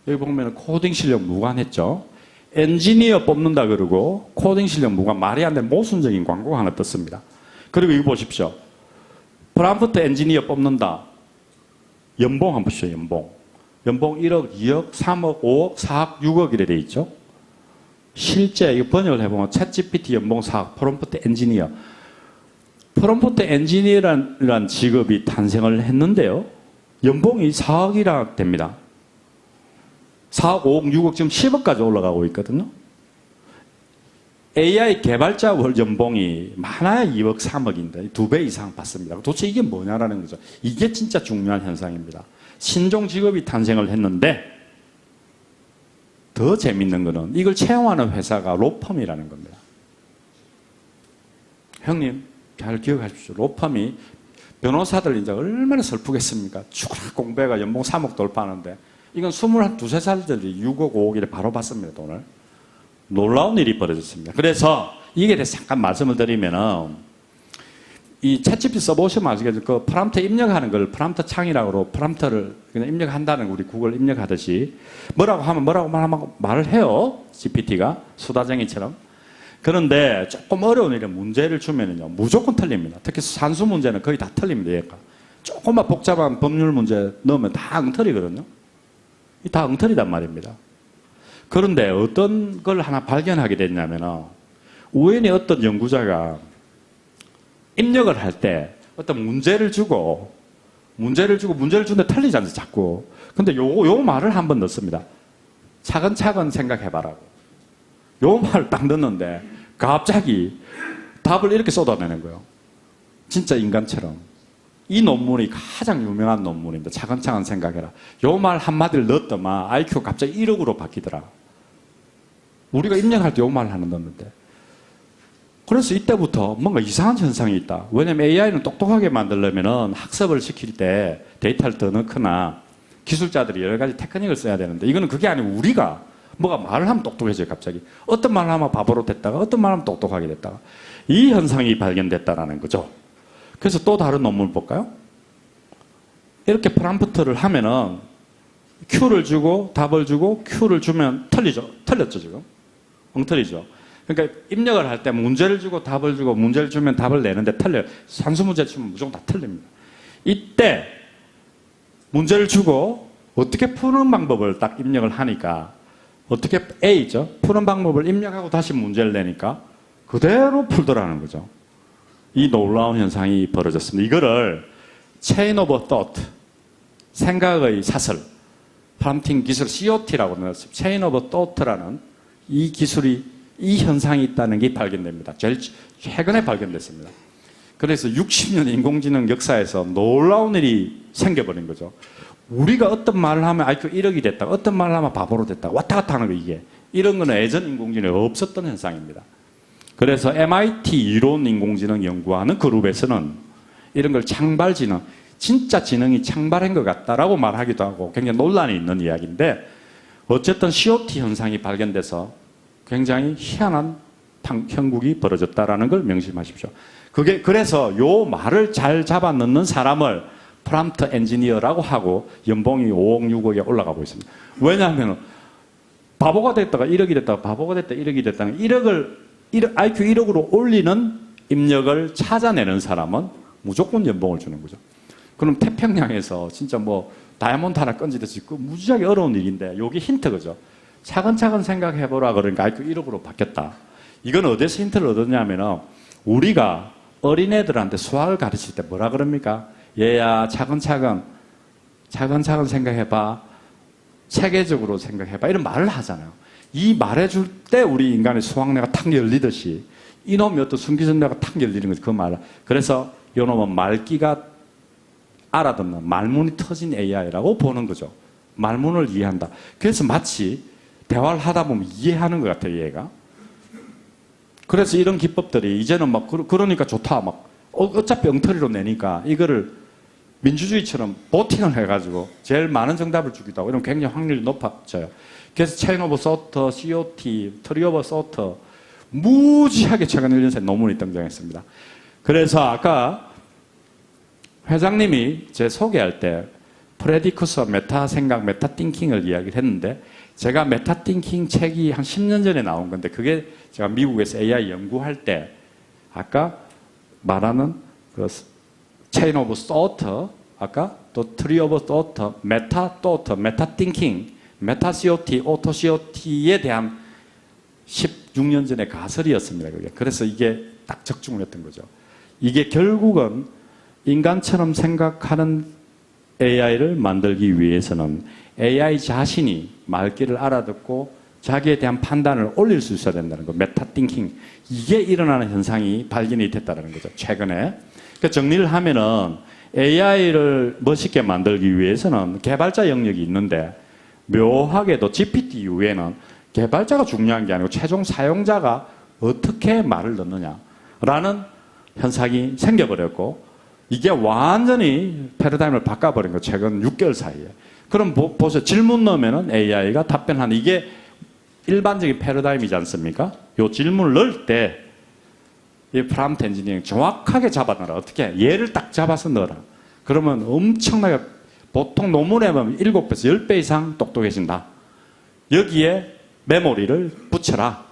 여기 보면 코딩 실력 무관했죠? 엔지니어 뽑는다 그러고 코딩 실력 무관 말이 안 되는 모순적인 광고가 하나 떴습니다. 그리고 이거 보십시오. 프롬프트 엔지니어 뽑는다. 연봉 한번 보시죠. 연봉 1억, 2억, 3억, 5억, 4억, 6억 이래 돼 있죠. 실제 이거 번역을 해보면 챗GPT 연봉 4억, 프롬프트 엔지니어. 프롬프트 엔지니어라는 직업이 탄생을 했는데요. 연봉이 4억이라 됩니다. 4억, 5억, 6억 지금 10억까지 올라가고 있거든요. AI 개발자 월 연봉이 많아야 2억, 3억인데 2배 이상 받습니다. 도대체 이게 뭐냐라는 거죠. 이게 진짜 중요한 현상입니다. 신종 직업이 탄생을 했는데 더 재밌는 거는 이걸 채용하는 회사가 로펌이라는 겁니다. 형님 잘 기억하십시오. 로펌이 변호사들 이제 얼마나 슬프겠습니까? 죽어라 공부해가 연봉 3억 돌파하는데 이건 22~23살들이 6억, 5억 이래 바로 받습니다. 돈을. 놀라운 일이 벌어졌습니다. 그래서 이게 대해서 잠깐 말씀을 드리면은 이 챗GPT 써보시면 아시겠죠. 그 프롬프트 입력하는 걸 프롬프트 창이라고 프롬프트를 그냥 입력한다는 우리 구글 입력하듯이 뭐라고 하면 말을 해요. GPT가 수다쟁이처럼. 그런데 조금 어려운 일에 문제를 주면은요 무조건 틀립니다. 특히 산수 문제는 거의 다 틀립니다. 얘가. 조금만 복잡한 법률 문제 넣으면 다 엉터리거든요. 다 엉터리단 말입니다. 그런데 어떤 걸 하나 발견하게 됐냐면 우연히 어떤 연구자가 입력을 할 때 어떤 문제를 주는데 틀리지 않아요, 자꾸. 근데 요 말을 한번 넣습니다. 차근차근 생각해봐라고. 요 말을 딱 넣는데 갑자기 답을 이렇게 쏟아내는 거예요. 진짜 인간처럼. 이 논문이 가장 유명한 논문입니다. 차근차근 생각해라. 요 말 한마디를 넣었더만 IQ가 갑자기 1억으로 바뀌더라. 우리가 입력할 때 요 말을 하나 넣었는데. 그래서 이때부터 뭔가 이상한 현상이 있다. 왜냐면 AI는 똑똑하게 만들려면 학습을 시킬 때 데이터를 더 넣거나 기술자들이 여러 가지 테크닉을 써야 되는데 이거는 그게 아니고 우리가 뭐가 말을 하면 똑똑해져요, 갑자기. 어떤 말을 하면 바보로 됐다가 어떤 말을 하면 똑똑하게 됐다가. 이 현상이 발견됐다라는 거죠. 그래서 또 다른 논문을 볼까요? 이렇게 프롬프트를 하면은 Q를 주고 답을 주고 Q를 주면 틀렸죠, 지금. 엉터리죠. 그러니까 입력을 할 때 문제를 주고 답을 주고 문제를 주면 답을 내는데 틀려요. 산수 문제 주면 무조건 다 틀립니다. 이때 문제를 주고 어떻게 푸는 방법을 딱 입력을 하니까 어떻게 A죠. 푸는 방법을 입력하고 다시 문제를 내니까 그대로 풀더라는 거죠. 이 놀라운 현상이 벌어졌습니다. 이거를 Chain of Thought, 생각의 사슬, 프롬프팅 기술 COT라고 넣었습니다. Chain of Thought라는 이 기술이 이 현상이 있다는 게 발견됩니다. 제일 최근에 발견됐습니다. 그래서 60년 인공지능 역사에서 놀라운 일이 생겨버린 거죠. 우리가 어떤 말을 하면 IQ 1억이 됐다, 어떤 말을 하면 바보로 됐다, 왔다 갔다 하는 거 이게. 이런 거는 예전 인공지능에 없었던 현상입니다. 그래서 MIT 이론 인공지능 연구하는 그룹에서는 이런 걸 창발지능, 진짜 지능이 창발한 것 같다라고 말하기도 하고 굉장히 논란이 있는 이야기인데 어쨌든 COT 현상이 발견돼서 굉장히 희한한 형국이 벌어졌다라는 걸 명심하십시오. 그래서 요 말을 잘 잡아 넣는 사람을 프롬프트 엔지니어라고 하고 연봉이 5억, 6억에 올라가고 있습니다. 왜냐하면 바보가 됐다가 1억이 됐다가 바보가 됐다 1억이 됐다가 IQ 1억으로 올리는 입력을 찾아내는 사람은 무조건 연봉을 주는 거죠. 그럼 태평양에서 진짜 뭐 다이아몬드 하나 건지듯이 그 무지하게 어려운 일인데 여기 힌트 그죠. 차근차근 생각해보라 그러니까 IQ 1억으로 바뀌었다. 이건 어디서 힌트를 얻었냐면 우리가 어린애들한테 수학을 가르칠 때 뭐라 그럽니까? 얘야 차근차근 생각해봐. 체계적으로 생각해봐. 이런 말을 하잖아요. 이 말해줄 때 우리 인간의 수학뇌가 탁 열리듯이 이놈이 어떤 순기능뇌가 탁 열리는 거죠. 그 말을. 그래서 이놈은 말귀가 알아듣는 말문이 터진 AI라고 보는 거죠. 말문을 이해한다. 그래서 마치 대화를 하다 보면 이해하는 것 같아요, 얘가. 그래서 이런 기법들이 이제는 막 그러니까 좋다. 막 어차피 엉터리로 내니까 이거를 민주주의처럼 보팅을 해가지고 제일 많은 정답을 주기도 하고 이러면 굉장히 확률이 높아져요. 그래서 체인 오브 소트, COT, 트리 오브 소트 무지하게 최근 1년 사이 논문이 등장했습니다. 그래서 아까 회장님이 제 소개할 때 프레디쿠서, 메타 생각, 메타 띵킹을 이야기를 했는데 제가 메타띵킹 책이 한 10년 전에 나온 건데 그게 제가 미국에서 AI 연구할 때 아까 말하는 그 체인 오브 소트 아까 또 트리 오브 소트 메타 소트 메타띵킹 메타 COT 오토 COT에 대한 16년 전의 가설이었습니다. 그게. 그래서 이게 딱 적중을 했던 거죠. 이게 결국은 인간처럼 생각하는 AI를 만들기 위해서는 AI 자신이 말귀를 알아듣고 자기에 대한 판단을 올릴 수 있어야 된다는 거. 메타띵킹. 이게 일어나는 현상이 발견이 됐다는 거죠. 최근에. 그러니까 정리를 하면은 AI를 멋있게 만들기 위해서는 개발자 영역이 있는데 묘하게도 GPT 이후에는 개발자가 중요한 게 아니고 최종 사용자가 어떻게 말을 넣느냐라는 현상이 생겨버렸고 이게 완전히 패러다임을 바꿔버린 거 최근 6개월 사이에. 그럼 보세요. 질문 넣으면은 AI가 답변하는 이게 일반적인 패러다임이지 않습니까? 요 질문을 넣을 때 이 프롬프트 엔지니어링 정확하게 잡아 넣어라. 어떻게? 얘를 딱 잡아서 넣어라. 그러면 엄청나게 보통 논문에 보면 7배에서 10배 이상 똑똑해진다. 여기에 메모리를 붙여라.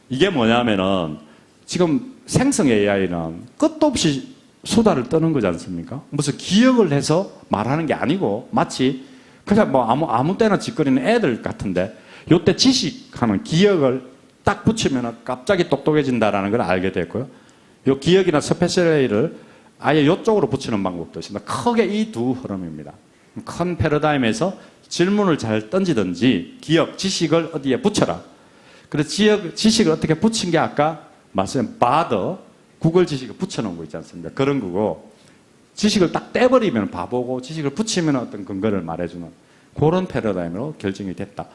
이게 뭐냐면은 지금 생성 AI는 끝도 없이 수다를 떠는 거지 않습니까? 무슨 기억을 해서 말하는 게 아니고 마치 그냥 뭐 아무 때나 짓거리는 애들 같은데 요때 지식하는 기억을 딱 붙이면 갑자기 똑똑해진다라는 걸 알게 됐고요. 요 기억이나 스페셜 AI를 아예 요쪽으로 붙이는 방법도 있습니다. 크게 이 두 흐름입니다. 큰 패러다임에서 질문을 잘 던지든지 기억, 지식을 어디에 붙여라. 그래서 지식을 어떻게 붙인 게 아까 말씀드린 바더, 구글 지식을 붙여놓은 거 있지 않습니까? 그런 거고 지식을 딱 떼버리면 바보고 지식을 붙이면 어떤 근거를 말해주는 그런 패러다임으로 결정이 됐다.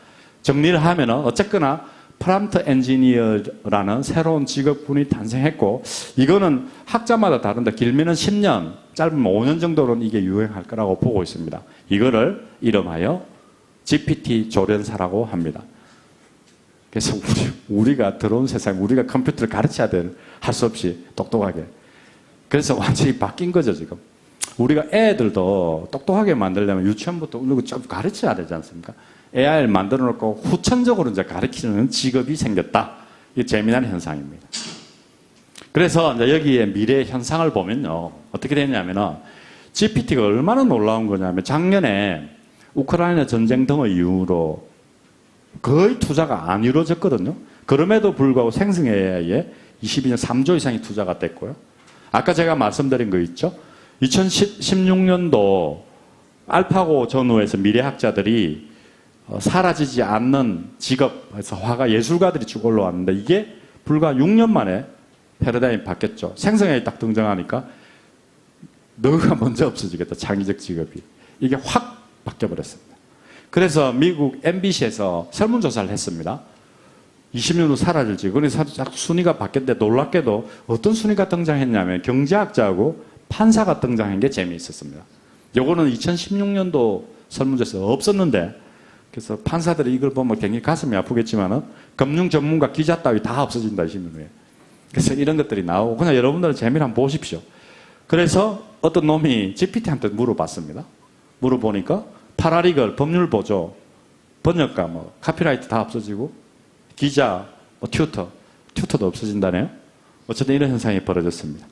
정리를 하면 어쨌거나 프롬프트 엔지니어라는 새로운 직업군이 탄생했고 이거는 학자마다 다른데 길면은 10년, 짧으면 5년 정도로는 이게 유행할 거라고 보고 있습니다. 이거를 이름하여 GPT 조련사라고 합니다. 그래서 우리가 들어온 세상, 우리가 컴퓨터를 가르쳐야 될, 할 수 없이 똑똑하게. 그래서 완전히 바뀐 거죠, 지금. 우리가 애들도 똑똑하게 만들려면 유치원부터 좀 가르쳐야 되지 않습니까? AI를 만들어 놓고 후천적으로 이제 가르치는 직업이 생겼다. 이게 재미난 현상입니다. 그래서 이제 여기에 미래 현상을 보면요. 어떻게 되냐면은 GPT가 얼마나 놀라운 거냐면 작년에 우크라이나 전쟁 등의 이유로 거의 투자가 안 이루어졌거든요. 그럼에도 불구하고 생성 AI에 22년 3조 이상이 투자가 됐고요. 아까 제가 말씀드린 거 있죠? 2016년도 알파고 전후에서 미래학자들이 사라지지 않는 직업에서 화가 예술가들이 쭉 올라왔는데 이게 불과 6년 만에 패러다임이 바뀌었죠. 생성 AI 딱 등장하니까 너가 먼저 없어지겠다. 창의적 직업이. 이게 확 바뀌어버렸습니다. 그래서 미국 MBC에서 설문조사를 했습니다. 20년 후 사라질지. 그래서 순위가 바뀌었는데 놀랍게도 어떤 순위가 등장했냐면 경제학자하고 판사가 등장한 게 재미있었습니다. 요거는 2016년도 설문조사에서 없었는데 그래서 판사들이 이걸 보면 굉장히 가슴이 아프겠지만은 금융 전문가 기자 따위 다 없어진다, 신문에. 그래서 이런 것들이 나오고 그냥 여러분들은 재미를 한번 보십시오. 그래서 어떤 놈이 GPT한테 물어봤습니다. 물어보니까 파라리걸, 법률 보조, 번역가, 뭐 카피라이트 다 없어지고 기자, 뭐 튜터도 없어진다네요. 어쨌든 이런 현상이 벌어졌습니다.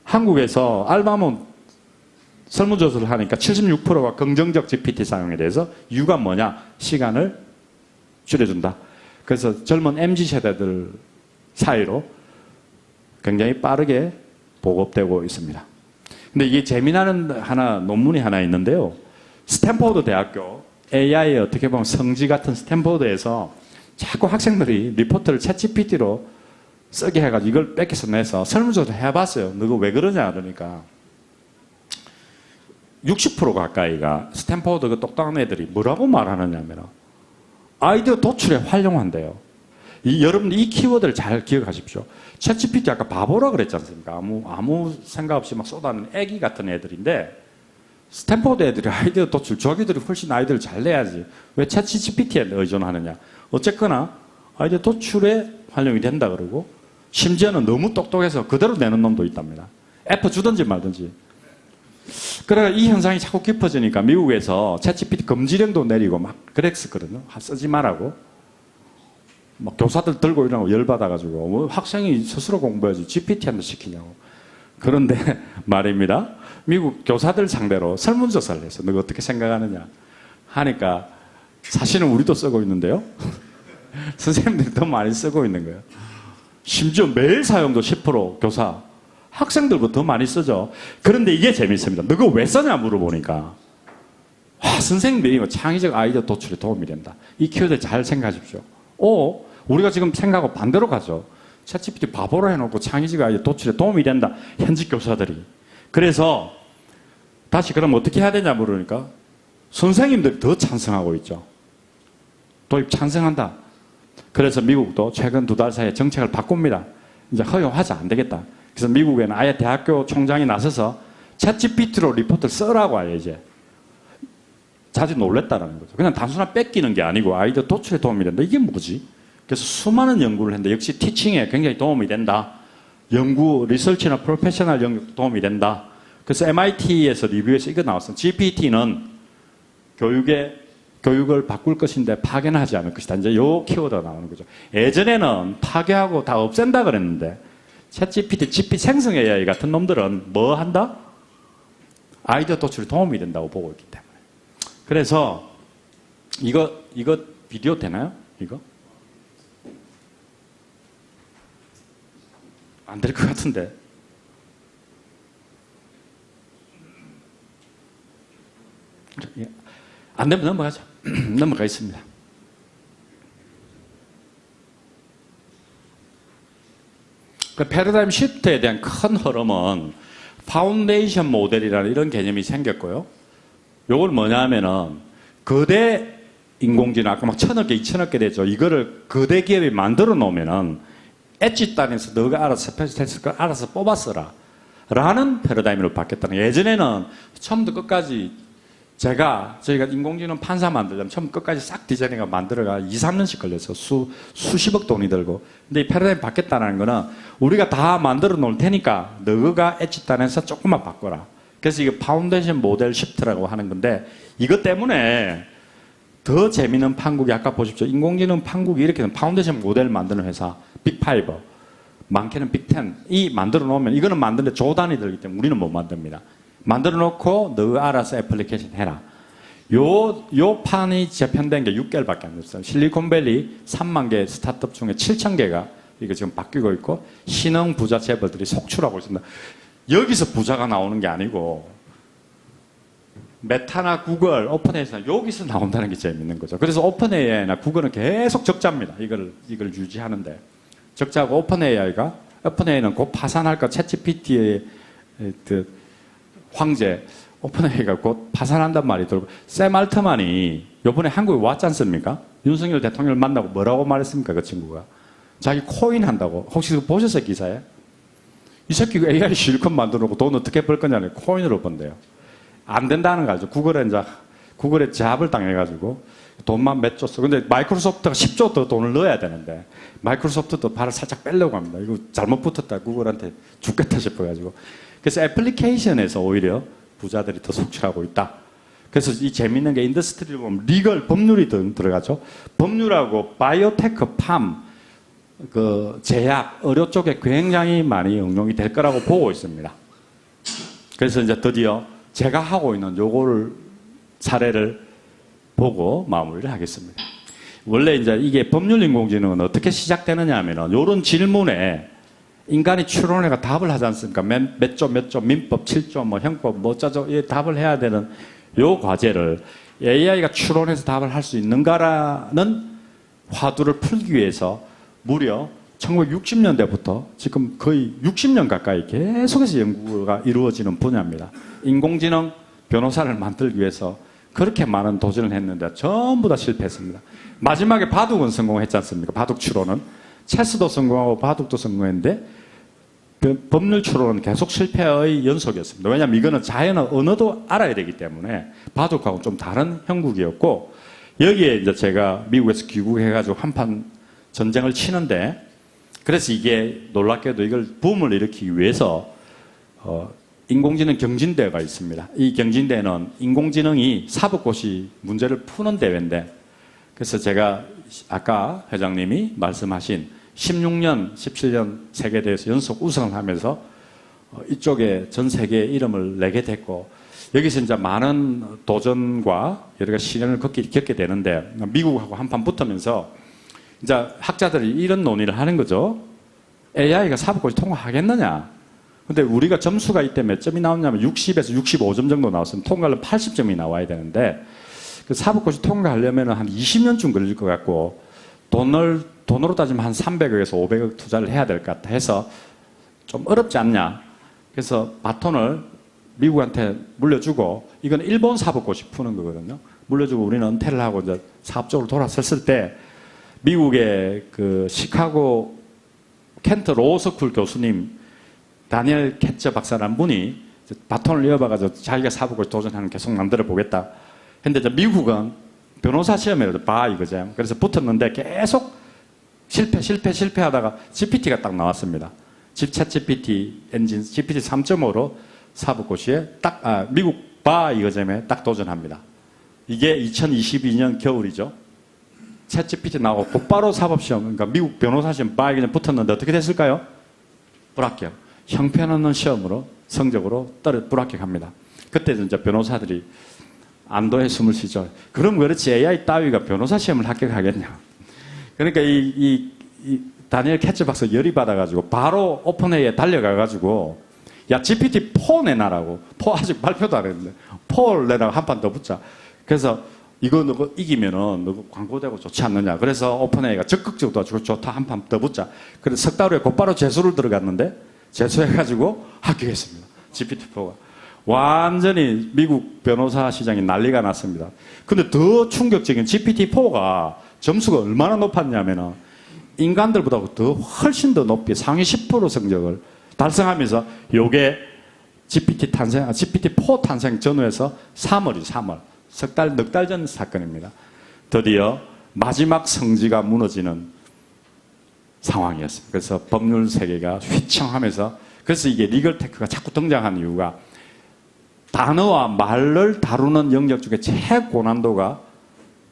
한국에서 알바몬 설문조사를 하니까 76%가 긍정적 GPT 사용에 대해서 이유가 뭐냐? 시간을 줄여준다. 그래서 젊은 MZ세대들 사이로 굉장히 빠르게 보급되고 있습니다. 근데 이게 재미나는 논문이 하나 있는데요. 스탠포드 대학교 AI의 어떻게 보면 성지 같은 스탠포드에서 자꾸 학생들이 리포트를 챗GPT로 쓰게 해가지고 이걸 뺏겨서 내서 설문조사 해봤어요. 너가 왜 그러냐 그러니까 60% 가까이가 스탠포드 그 똑똑한 애들이 뭐라고 말하느냐면 아이디어 도출에 활용한대요. 여러분들 이 키워드를 잘 기억하십시오. 챗GPT 아까 바보라 그랬지 않습니까? 아무 생각 없이 막 쏟아내는 애기 같은 애들인데 스탠포드 애들이 아이디어 도출, 저기들이 훨씬 아이디어를 잘 내야지. 왜 챗GPT에 의존하느냐? 어쨌거나 아이디어 도출에 활용이 된다 그러고 심지어는 너무 똑똑해서 그대로 내는 놈도 있답니다. F 주든지 말든지. 그러니까 이 현상이 자꾸 깊어지니까 미국에서 챗GPT 금지령도 내리고 막 그랬었거든요. 쓰지 말라고. 막 교사들 들고 이러고 열받아가지고 뭐 학생이 스스로 공부해야지 GPT한테 시키냐고. 그런데 말입니다. 미국 교사들 상대로 설문조사를 했어. 너가 어떻게 생각하느냐 하니까 사실은 우리도 쓰고 있는데요. 선생님들이 더 많이 쓰고 있는 거예요. 심지어 매일 사용도 10% 교사. 학생들보다 더 많이 쓰죠. 그런데 이게 재밌습니다. 너가 왜 쓰냐 물어보니까 선생님들이 창의적 아이디어 도출에 도움이 된다. 이 키워드 잘 생각하십시오. 우리가 지금 생각하고 반대로 가죠. 챗GPT 바보로 해놓고 창의적 아이디어 도출에 도움이 된다. 현직 교사들이. 그래서 다시 그럼 어떻게 해야 되냐 물으니까 선생님들이 더 찬성하고 있죠. 도입 찬성한다. 그래서 미국도 최근 2달 사이에 정책을 바꿉니다. 이제 허용하자 안 되겠다. 그래서 미국에는 아예 대학교 총장이 나서서 챗GPT로 리포트를 써라고 아예 이제 자주 놀랬다라는 거죠. 그냥 단순한 뺏기는 게 아니고 아이디어 도출에 도움이 된다. 이게 뭐지? 그래서 수많은 연구를 했는데 역시 티칭에 굉장히 도움이 된다. 연구, 리서치나 프로페셔널 영역 도움이 된다. 그래서 MIT에서 리뷰에서 이거 나왔어요. GPT는 교육을 바꿀 것인데 파괴는 하지 않을 것이다. 이제 요 키워드가 나오는 거죠. 예전에는 파괴하고 다 없앤다 그랬는데 챗GPT, GP 생성 AI 같은 놈들은 뭐 한다? 아이디어 도출에 도움이 된다고 보고 있기 때문에. 그래서 이거 비디오 되나요? 이거? 안 될 것 같은데. 안 되면 넘어가죠. 넘어가겠습니다. 그 패러다임 시프트에 대한 큰 흐름은 파운데이션 모델이라는 이런 개념이 생겼고요. 요걸 뭐냐 하면은 거대 인공지능, 아까 막 1000억 개, 2000억 개 되죠. 이거를 거대 기업이 만들어 놓으면은 엣지 단에서 너가 알아서 스페셜 걸 알아서 뽑아 써라. 라는 패러다임으로 바뀌었다는 거예요. 예전에는 처음부터 끝까지 저희가 인공지능 판사 만들려면 처음 끝까지 싹 디자인해가 만들어가 2, 3년씩 걸려서 수십억 돈이 들고. 근데 이 패러다임 바뀌었다는 거는 우리가 다 만들어 놓을 테니까 너가 엣지 단에서 조금만 바꿔라. 그래서 이게 파운데이션 모델 시프트라고 하는 건데 이것 때문에 더 재미있는 판국이 아까 보십시오. 인공지능 판국이 이렇게 파운데이션 모델 만드는 회사 빅5 많게는 빅10이 만들어 놓으면 이거는 만드는데 조 단위 들기 때문에 우리는 못 만듭니다. 만들어 놓고 너가 알아서 애플리케이션 해라. 요 판이 재편된 게 6개월밖에 안 됐어요. 실리콘밸리 3만 개 스타트업 중에 7천 개가 이거 지금 바뀌고 있고 신흥 부자 재벌들이 속출하고 있습니다. 여기서 부자가 나오는 게 아니고 메타나 구글, 오픈AI나 여기서 나온다는 게 재밌는 거죠. 그래서 오픈AI나 구글은 계속 적자입니다. 이걸 유지하는데 적자고 오픈AI는 곧 파산할까 챗GPT의 황제 오픈AI가 곧 파산한단 말이 들고 샘 알트만이 이번에 한국에 왔지 않습니까? 윤석열 대통령을 만나고 뭐라고 말했습니까? 그 친구가 자기 코인 한다고. 혹시 그거 보셨어요? 기사에? 이 새끼가 AI 실컷 만들어놓고 돈 어떻게 벌 거냐니 코인으로 번대요. 안 된다는 거죠. 구글에 제압을 당해가지고 돈만 몇 조 써. 근데 마이크로소프트가 10조 더 돈을 넣어야 되는데 마이크로소프트도 발을 살짝 빼려고 합니다. 이거 잘못 붙었다 구글한테 죽겠다 싶어가지고. 그래서 애플리케이션에서 오히려 부자들이 더 속출하고 있다. 그래서 이 재밌는 게 인더스트리를 보면 리걸 법률이 들어가죠. 법률하고 바이오테크, 제약, 의료 쪽에 굉장히 많이 응용이 될 거라고 보고 있습니다. 그래서 이제 드디어 제가 하고 있는 요거를 사례를 보고 마무리를 하겠습니다. 원래 이제 이게 법률 인공지능은 어떻게 시작되느냐 하면은 요런 질문에 인간이 추론해가 답을 하지 않습니까? 몇 조, 민법 7조, 뭐 형법, 뭐 짜죠. 이 답을 해야 되는 요 과제를 AI가 추론해서 답을 할 수 있는가라는 화두를 풀기 위해서 무려 1960년대부터 지금 거의 60년 가까이 계속해서 연구가 이루어지는 분야입니다. 인공지능 변호사를 만들기 위해서 그렇게 많은 도전을 했는데 전부 다 실패했습니다. 마지막에 바둑은 성공했지 않습니까? 바둑 추론은. 체스도 성공하고 바둑도 성공했는데 법률 추론은 계속 실패의 연속이었습니다. 왜냐하면 이거는 자연의 언어도 알아야 되기 때문에 바둑하고 좀 다른 형국이었고 여기에 이제 제가 미국에서 귀국해가지고 한판 전쟁을 치는데 그래서 이게 놀랍게도 이걸 붐을 일으키기 위해서 인공지능 경진대회가 있습니다. 이 경진대회는 인공지능이 사법고시 문제를 푸는 대회인데, 그래서 제가 아까 회장님이 말씀하신 16년, 17년 세계대회에서 연속 우승을 하면서 이쪽에 전 세계에 이름을 내게 됐고, 여기서 이제 많은 도전과 여러 가지 시련을 겪게 되는데, 미국하고 한판 붙으면서 이제 학자들이 이런 논의를 하는 거죠. AI가 사법고시 통과하겠느냐? 근데 우리가 점수가 이때 몇 점이 나오냐면 60에서 65점 정도 나왔으면 통과하려면 80점이 나와야 되는데, 그 사법고시 통과하려면 한 20년쯤 걸릴 것 같고, 돈으로 따지면 한 300억에서 500억 투자를 해야 될 것 같아 해서 좀 어렵지 않냐. 그래서 바톤을 미국한테 물려주고, 이건 일본 사법고시 푸는 거거든요. 물려주고 우리는 은퇴를 하고 이제 사업적으로 돌아섰을 때, 미국의 그 시카고 켄트 로스쿨 교수님 다니엘 캐처 박사라는 분이 바톤을 이어봐가지고 자기가 사법고시 도전하는 계속 만들어 보겠다. 근데 이제 미국은 변호사 시험에 봐 이거죠. 그래서 붙었는데 계속 실패하다가 GPT가 딱 나왔습니다. 챗 GPT 엔진 GPT 3.5로 사법고시에 미국 바 이거점에 딱 도전합니다. 이게 2022년 겨울이죠. 챗 GPT 나오고 곧바로 사법시험, 그러니까 미국 변호사 시험 바 이거점에 붙었는데 어떻게 됐을까요? 불합격. 형편없는 시험으로 성적으로 불합격합니다. 그때 이제 변호사들이 안도의 숨을 쉬죠. 그럼 그렇지 AI 따위가 변호사 시험을 합격하겠냐. 그러니까 이 다니엘 캐처 박사 열이 받아가지고 바로 오픈AI에 달려가가지고 야 GPT-4 내놔라고. 4 아직 발표도 안 했는데 4를 내라고 한 판 더 붙자. 그래서 이거 너가 이기면은 너가 광고되고 좋지 않느냐. 그래서 오픈AI가 적극적으로 도와주고 좋다 한 판 더 붙자. 그래서 석 달 후에 곧바로 재수를 들어갔는데 재수해가지고 합격했습니다. GPT-4가. 완전히 미국 변호사 시장이 난리가 났습니다. 근데 더 충격적인 GPT-4가 점수가 얼마나 높았냐면은 인간들보다 더 훨씬 더 높게 상위 10% 성적을 달성하면서 요게 GPT-4 탄생 전후에서 3월. 넉 달 전 사건입니다. 드디어 마지막 성지가 무너지는 상황이었습니다. 그래서 법률 세계가 휘청하면서, 그래서 이게 리걸 테크가 자꾸 등장하는 이유가 단어와 말을 다루는 영역 중에 제일 고난도가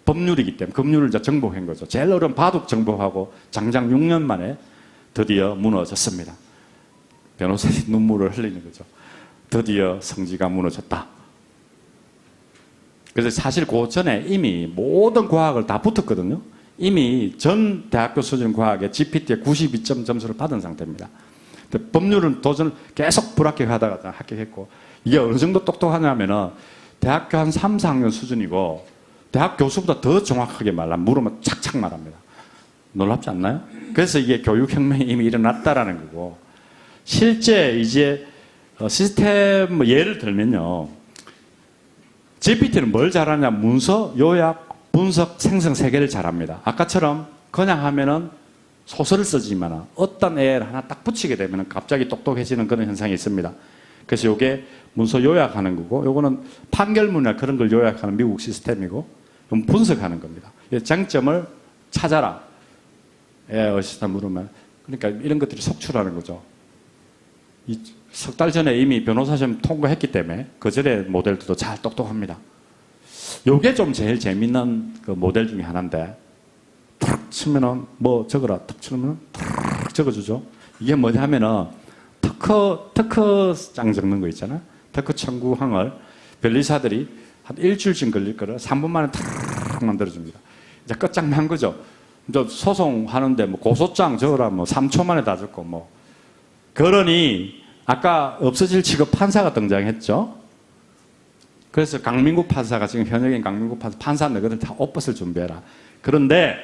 법률이기 때문에 법률을 이제 정복한 거죠. 제일 어려운 바둑 정복하고 장장 6년 만에 드디어 무너졌습니다. 변호사들이 눈물을 흘리는 거죠. 드디어 성지가 무너졌다. 그래서 사실 그 전에 이미 모든 과학을 다 붙었거든요. 이미 전 대학교 수준 과학에 GPT에 92점 점수를 받은 상태입니다. 법률은 도전을 계속 불합격하다가 합격했고, 이게 어느 정도 똑똑하냐면은 대학교 한 3, 4학년 수준이고 대학 교수보다 더 정확하게 물으면 착착 말합니다. 놀랍지 않나요? 그래서 이게 교육혁명이 이미 일어났다라는 거고, 실제 이제 시스템 예를 들면요. GPT는 뭘 잘하냐? 문서, 요약, 분석, 생성 세 개를 잘합니다. 아까처럼 그냥 하면은 소설을 쓰지만 어떤 애를 하나 딱 붙이게 되면 갑자기 똑똑해지는 그런 현상이 있습니다. 그래서 요게 문서 요약하는 거고, 요거는 판결문이나 그런 걸 요약하는 미국 시스템이고, 좀 분석하는 겁니다. 장점을 찾아라. 어디서 물으면. 그러니까 이런 것들이 속출하는 거죠. 석 달 전에 이미 변호사 시험 통과했기 때문에 그 전에 모델들도 잘 똑똑합니다. 요게 좀 제일 재밌는 그 모델 중에 하나인데, 탁 치면은 뭐 적어라. 탁 치면 탁 적어주죠. 이게 뭐냐면은 특허장 적는 거 있잖아요. 특허 청구항을 변리사들이 한 일주일쯤 걸릴 거를 3분 만에 탁 만들어줍니다. 이제 끝장난 거죠. 이제 소송하는데 뭐 고소장 적어라 뭐 3초 만에 다 적고 뭐. 그러니 아까 없어질 직업 판사가 등장했죠. 그래서 강민국 판사가 지금 현역인 강민국 판사 너희들 다 옷벗을 준비해라. 그런데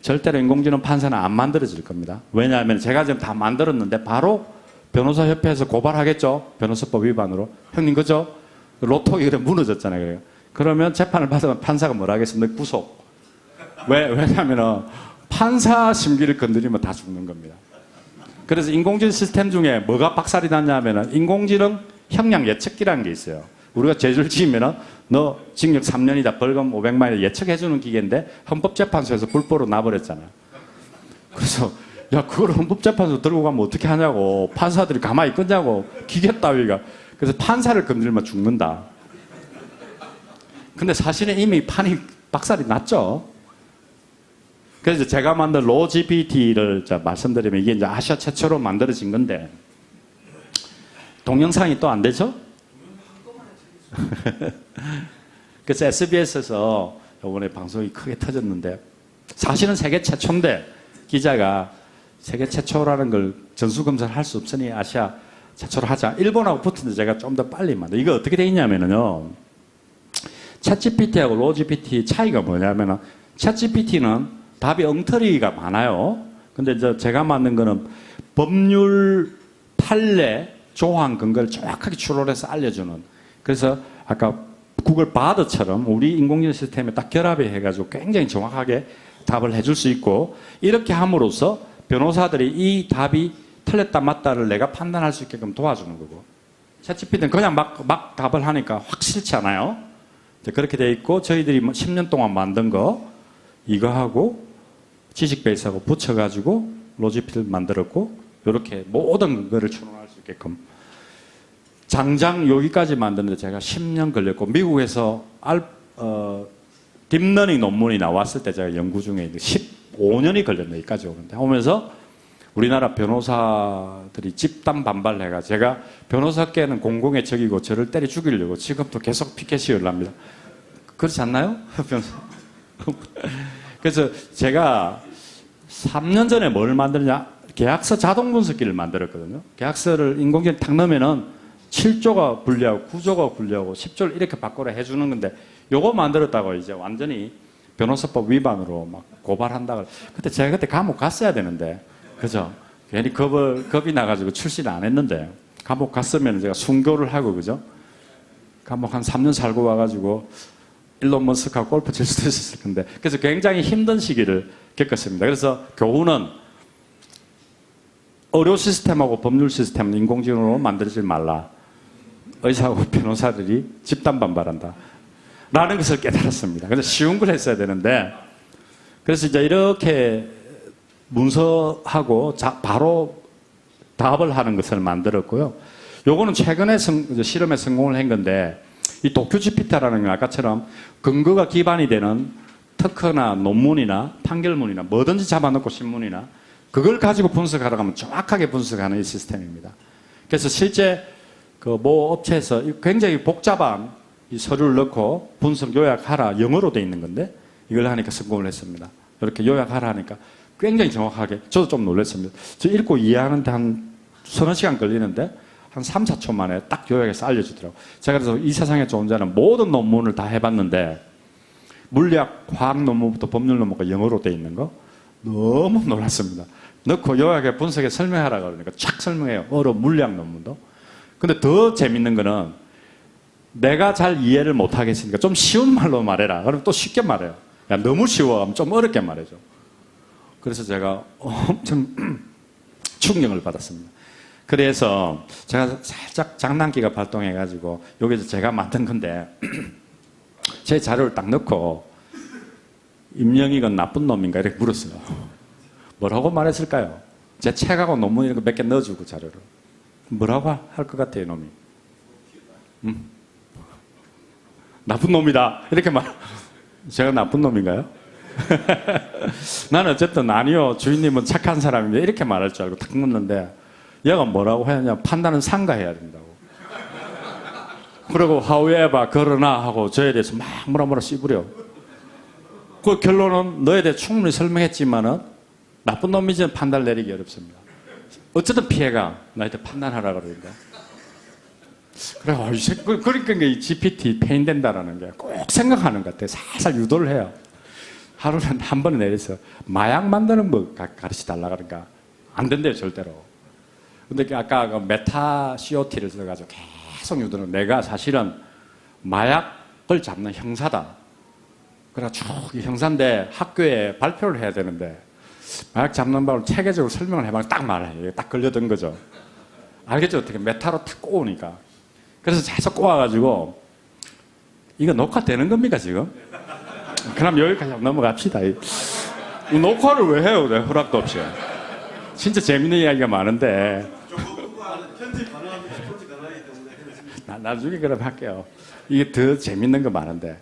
절대로 인공지능 판사는 안 만들어질 겁니다. 왜냐하면 제가 지금 다 만들었는데 바로 변호사협회에서 고발하겠죠. 변호사법 위반으로. 형님 그죠? 로톡이 그래 무너졌잖아요. 그러면 재판을 받으면 판사가 뭐라 하겠습니까? 구속. 왜냐하면 판사 심기를 건드리면 다 죽는 겁니다. 그래서 인공지능 시스템 중에 뭐가 박살이 났냐면 인공지능 형량 예측기라는 게 있어요. 우리가 죄를 지으면 너 징역 3년이다 벌금 500만 원 예측해주는 기계인데 헌법재판소에서 불법으로 놔버렸잖아요. 그래서 야 그걸 헌법재판소 들고 가면 어떻게 하냐고 판사들이 가만히 있겠냐고 기계 따위가. 그래서 판사를 건들면 죽는다. 근데 사실은 이미 판이 박살이 났죠. 그래서 제가 만든 로GPT를 말씀드리면 이게 이제 아시아 최초로 만들어진 건데 동영상이 또 안 되죠? 그래서 SBS에서 이번에 방송이 크게 터졌는데 사실은 세계 최초인데 기자가 세계 최초라는 걸 전수검사를 할 수 없으니 아시아 최초로 하자. 일본하고 붙었는데 제가 좀 더 빨리 만들. 이거 어떻게 돼 있냐면요. 챗GPT하고 로GPT 차이가 뭐냐면은 챗GPT는 답이 엉터리가 많아요. 근데 이제 제가 만든 거는 법률 판례 조항 근거를 정확하게 추론해서 알려주는. 그래서 아까 구글 바드처럼 우리 인공지능 시스템에 딱 결합해 해가지고 굉장히 정확하게 답을 해줄 수 있고 이렇게 함으로써 변호사들이 이 답이 틀렸다 맞다를 내가 판단할 수 있게끔 도와주는 거고 챗GPT는 그냥 막 답을 하니까 확 싫지 않아요? 그렇게 돼 있고 저희들이 10년 동안 만든 거 이거하고 지식 베이스하고 붙여가지고 로지피를 만들었고 이렇게 모든 거를 추론할 수 있게끔 장장 여기까지 만드는데 제가 10년 걸렸고 미국에서 딥러닝 논문이 나왔을 때 제가 연구 중에 15년이 걸렸네 여기까지 오는데 오면서 우리나라 변호사들이 집단 반발해가 제가 변호사께는 공공의 적이고 저를 때려 죽이려고 지금도 계속 피켓이 열납니다. 그렇지 않나요? 그래서 제가 3년 전에 뭘 만들냐 계약서 자동 분석기를 만들었거든요. 계약서를 인공지능 탁 넣으면은 7조가 분리하고 9조가 분리하고 10조를 이렇게 바꾸라 해주는 건데 요거 만들었다고 이제 완전히 변호사법 위반으로 막 고발한다. 그때 제가 그때 감옥 갔어야 되는데 그죠? 괜히 겁이 나가지고 출신 안 했는데 감옥 갔으면 제가 순교를 하고 그죠? 감옥 한 3년 살고 와가지고 일론 머스크하고 골프 칠 수도 있었을 건데 그래서 굉장히 힘든 시기를 겪었습니다. 그래서 교훈은 의료 시스템하고 법률 시스템은 인공지능으로 만들지 말라. 의사하고 변호사들이 집단 반발한다. 라는 것을 깨달았습니다. 그래서 쉬운 걸 했어야 되는데 그래서 이제 이렇게 문서하고 바로 답을 하는 것을 만들었고요. 요거는 최근에 실험에 성공을 한 건데 이 도큐GPT라는 건 아까처럼 근거가 기반이 되는 특허나 논문이나 판결문이나 뭐든지 잡아놓고 신문이나 그걸 가지고 분석하러 가면 정확하게 분석하는 이 시스템입니다. 그래서 실제 그 모 업체에서 굉장히 복잡한 이 서류를 넣고 분석 요약하라 영어로 돼 있는 건데 이걸 하니까 성공을 했습니다. 이렇게 요약하라 하니까 굉장히 정확하게 저도 좀 놀랐습니다. 저 읽고 이해하는데 한 서너 시간 걸리는데 한 3, 4초 만에 딱 요약해서 알려주더라고요. 제가 그래서 이 세상에 존재하는 모든 논문을 다 해봤는데 물리학, 화학 논문부터 법률 논문까지 영어로 돼 있는 거 너무 놀랐습니다. 넣고 요약해 분석해 설명하라 그러니까 쫙 설명해요. 물리학 논문도. 근데 더 재밌는 거는 내가 잘 이해를 못하겠으니까 좀 쉬운 말로 말해라. 그럼 또 쉽게 말해요. 야, 너무 쉬워. 하면 좀 어렵게 말해줘. 그래서 제가 엄청 충격을 받았습니다. 그래서 제가 살짝 장난기가 발동해가지고 여기서 제가 만든 건데 제 자료를 딱 넣고 임영익은 나쁜 놈인가 이렇게 물었어요. 뭐라고 말했을까요? 제 책하고 논문 이런 거 몇 개 넣어주고 자료를. 뭐라고 할 것 같아요, 놈이? 나쁜 놈이다. 이렇게 제가 나쁜 놈인가요? 나는 어쨌든 아니요. 주인님은 착한 사람입니다. 이렇게 말할 줄 알고 탁 묻는데 얘가 뭐라고 했냐. 판단은 상가해야 된다고. 그리고 however 그러나 하고 저에 대해서 막 뭐라 씹으려. 그 결론은 너에 대해 충분히 설명했지만은 나쁜 놈인지는 판단을 내리기 어렵습니다. 어쨌든 피해가 나한테 판단하라 그러니까. 그래, 그러니까 이 GPT 페인된다라는 게 꼭 생각하는 것 같아. 살살 유도를 해요. 하루에 한 번에 내려서 마약 만드는 법 가르쳐 달라 그러니까 안 된대요, 절대로. 근데 아까 그 메타 COT를 써가지고 계속 유도는 내가 사실은 마약을 잡는 형사다. 그래가지고 이 형사인데 학교에 발표를 해야 되는데 마약 잡는 법을 체계적으로 설명을 해봐 딱 말해. 딱 걸려든 거죠. 알겠죠? 어떻게 메타로 탁 꼬우니까. 그래서 계속 꼬아가지고 이거 녹화되는 겁니까 지금? 그럼 여기까지 한번 넘어갑시다. 녹화를 왜 해요? 내 허락도 없이. 진짜 재밌는 이야기가 많은데. 나중에 그럼 할게요. 이게 더 재밌는 거 많은데.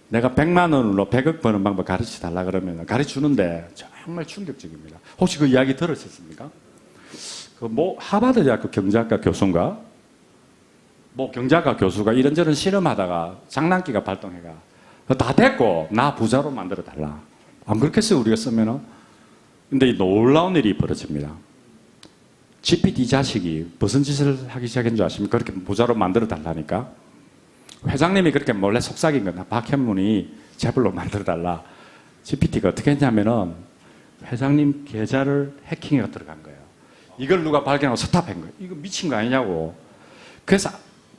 내가 100만 원으로 100억 버는 방법 가르쳐 달라 그러면 가르쳐 주는데 정말 충격적입니다. 혹시 그 이야기 들으셨습니까? 하버드 대학교 경제학과 교수인가? 경제학과 교수가 이런저런 실험하다가 장난기가 발동해가 다 됐고 나 부자로 만들어 달라. 안 그렇겠어요 우리가 쓰면은? 근데 놀라운 일이 벌어집니다. GPT 자식이 무슨 짓을 하기 시작한 줄 아십니까? 그렇게 부자로 만들어 달라니까. 회장님이 그렇게 몰래 속삭인 거나 박현문이 재벌로 만들어 달라. GPT가 어떻게 했냐면은 회장님 계좌를 해킹해가 들어간 거예요. 이걸 누가 발견하고 스탑한 거예요. 이거 미친 거 아니냐고. 그래서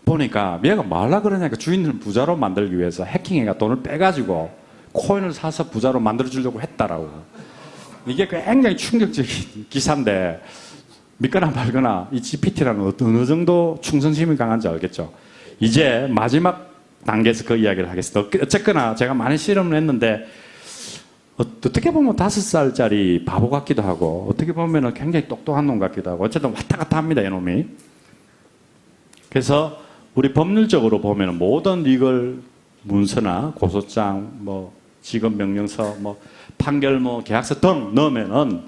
보니까 얘가 말라 그러냐니까 주인을 부자로 만들기 위해서 해킹해가 돈을 빼가지고 코인을 사서 부자로 만들어 주려고 했다라고. 이게 굉장히 충격적인 기사인데 믿거나 말거나 이 GPT라는 어느 정도 충성심이 강한지 알겠죠. 이제 마지막 단계에서 그 이야기를 하겠습니다. 어쨌거나 제가 많이 실험을 했는데 어떻게 보면 5살짜리 바보 같기도 하고 어떻게 보면 굉장히 똑똑한 놈 같기도 하고 어쨌든 왔다 갔다 합니다 이놈이. 그래서 우리 법률적으로 보면 모든 리걸 문서나 고소장, 직업명령서, 판결, 계약서 등 넣으면은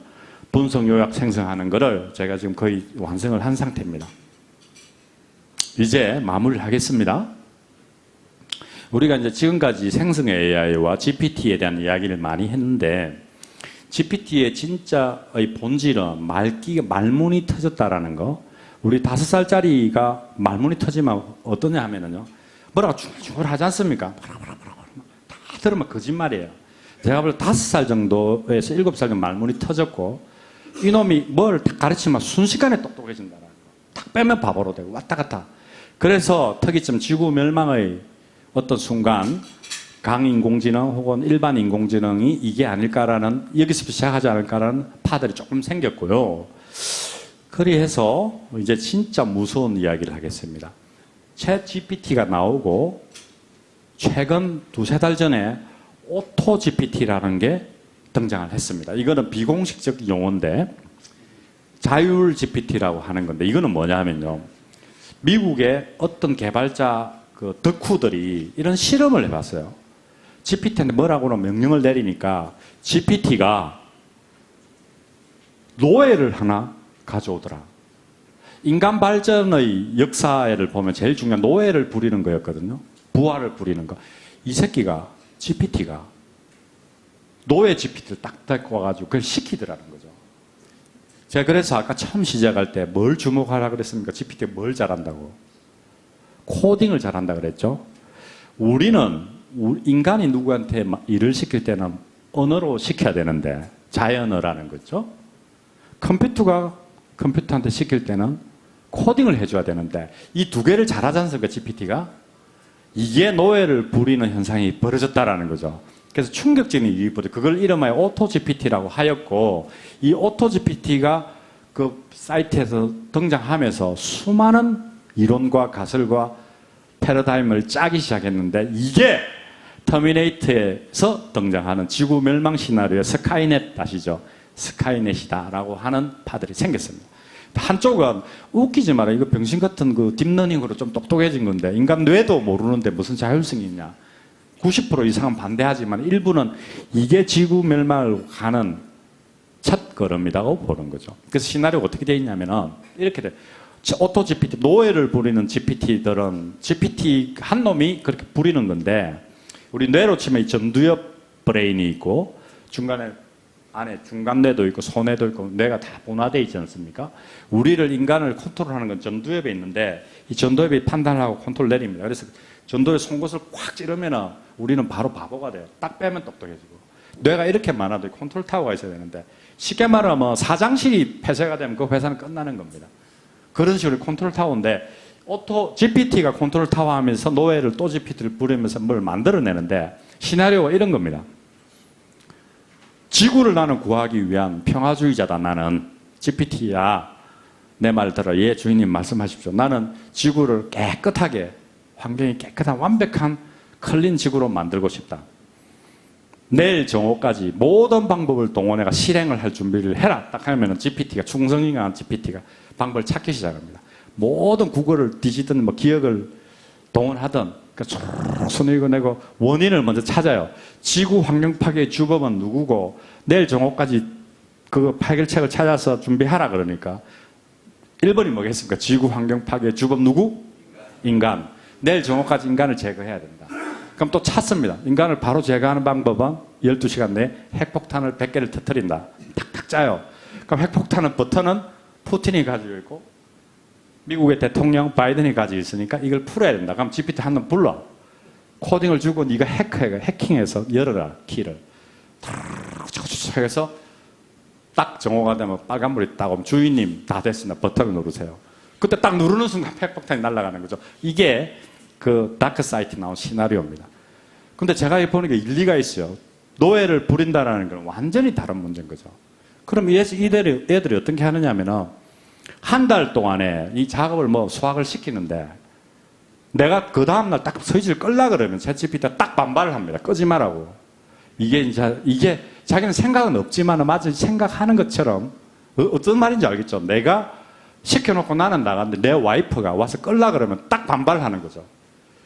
분석 요약 생성하는 거를 제가 지금 거의 완성을 한 상태입니다. 이제 마무리를 하겠습니다. 우리가 이제 지금까지 생성 AI와 GPT에 대한 이야기를 많이 했는데 GPT의 진짜의 본질은 말문이 터졌다라는 거. 우리 5살짜리가 말문이 터지면 어떠냐 하면은요. 뭐라고 중얼중얼 하지 않습니까? 뭐라고 다 들으면 거짓말이에요. 제가 볼 때 5살 정도에서 7살 정도 말문이 터졌고 이놈이 뭘 가르치면 순식간에 똑똑해진다는 거. 탁 빼면 바보로 되고 왔다 갔다. 그래서 특이점 지구 멸망의 어떤 순간 강인공지능 혹은 일반 인공지능이 이게 아닐까라는 여기서부터 시작하지 않을까라는 파들이 조금 생겼고요. 그래서 이제 진짜 무서운 이야기를 하겠습니다. 챗 GPT가 나오고 최근 2-3달 전에 오토 GPT라는 게 등장을 했습니다. 이거는 비공식적 용어인데 자율 GPT라고 하는 건데 이거는 뭐냐면요. 미국의 어떤 개발자 덕후들이 이런 실험을 해봤어요. GPT한테 뭐라고는 명령을 내리니까 GPT가 노예를 하나 가져오더라. 인간 발전의 역사를 보면 제일 중요한 노예를 부리는 거였거든요. 부하를 부리는 거. 이 새끼가 GPT가 노예 GPT를 딱 데리고 와가지고 그걸 시키더라는 거죠. 제가 그래서 아까 처음 시작할 때 뭘 주목하라 그랬습니까? GPT가 뭘 잘한다고? 코딩을 잘한다 그랬죠. 우리는 인간이 누구한테 일을 시킬 때는 언어로 시켜야 되는데 자연어라는 거죠. 컴퓨터가 컴퓨터한테 시킬 때는 코딩을 해줘야 되는데 이 두 개를 잘하지 않습니까? GPT가 이게 노예를 부리는 현상이 벌어졌다라는 거죠. 그래서 충격적인 일이 벌어져. 그걸 이름하여 오토 GPT라고 하였고 이 오토 GPT가 그 사이트에서 등장하면서 수많은 이론과 가설과 패러다임을 짜기 시작했는데 이게 터미네이터에서 등장하는 지구 멸망 시나리오의 스카이넷 아시죠? 스카이넷이다라고 하는 파들이 생겼습니다. 한쪽은 웃기지 마라. 이거 병신 같은 그 딥러닝으로 좀 똑똑해진 건데 인간 뇌도 모르는데 무슨 자율성이 있냐. 90% 이상은 반대하지만 일부는 이게 지구 멸망을 가는 첫 걸음이라고 보는 거죠. 그래서 시나리오가 어떻게 되어 있냐면은 이렇게 돼. 오토 GPT, 노예를 부리는 GPT들은 GPT 한 놈이 그렇게 부리는 건데 우리 뇌로 치면 이 전두엽 브레인이 있고 중간에 안에 중간뇌도 있고 소뇌도 있고 뇌가 다 분화되어 있지 않습니까? 우리를 인간을 컨트롤하는 건 전두엽에 있는데 이 전두엽이 판단을 하고 컨트롤 내립니다. 그래서 전두엽 송곳을 꽉 찌르면은 우리는 바로 바보가 돼요. 딱 빼면 똑똑해지고 뇌가 이렇게 많아도 컨트롤 타워가 있어야 되는데 쉽게 말하면 사장실이 폐쇄가 되면 그 회사는 끝나는 겁니다. 그런 식으로 컨트롤 타워인데 오토 GPT가 컨트롤 타워 하면서 노예를 또 GPT를 부리면서 뭘 만들어내는데 시나리오가 이런 겁니다. 지구를 나는 구하기 위한 평화주의자다. 나는 GPT야. 내 말 들어. 예, 주인님 말씀하십시오. 나는 지구를 깨끗하게 환경이 깨끗한 완벽한 클린 지구로 만들고 싶다. 내일 정오까지 모든 방법을 동원해가 실행을 할 준비를 해라. 딱 하면 GPT가 충성이 강한 GPT가 방법을 찾기 시작합니다. 모든 국어를 뒤지든 뭐 기억을 동원하든 그러니까 손을 읽어내고 원인을 먼저 찾아요. 지구 환경 파괴의 주범은 누구고 내일 정오까지 그 해결책을 찾아서 준비하라 그러니까 1번이 뭐겠습니까? 지구 환경 파괴의 주범 누구? 인간. 내일 정오까지 인간을 제거해야 된다. 그럼 또 찾습니다. 인간을 바로 제거하는 방법은 12시간 내에 핵폭탄을 100개를 터뜨린다. 탁탁 짜요. 그럼 핵폭탄은 버튼은 푸틴이 가지고 있고 미국의 대통령 바이든이 가지고 있으니까 이걸 풀어야 된다. 그럼 GPT 한 번 불러. 코딩을 주고 네가 해킹해서 열어라 키를. 탁 해서 딱 정오가 되면 빨간불이 딱 오면 주인님 다 됐습니다. 버튼을 누르세요. 그때 딱 누르는 순간 핵폭탄이 날아가는 거죠. 이게 그 다크 사이트 나온 시나리오입니다. 근데 제가 보니까 일리가 있어요. 노예를 부린다라는 건 완전히 다른 문제인 거죠. 그럼 애들이 어떻게 하느냐면은 한 달 동안에 이 작업을 뭐 수학을 시키는데 내가 그 다음날 딱 서희지를 끌라 그러면 챗GPT가 딱 반발을 합니다. 끄지 말라고. 이게 자기는 생각은 없지만 마치 생각하는 것처럼 어떤 말인지 알겠죠? 내가 시켜놓고 나는 나갔는데 내 와이프가 와서 끌라 그러면 딱 반발하는 거죠.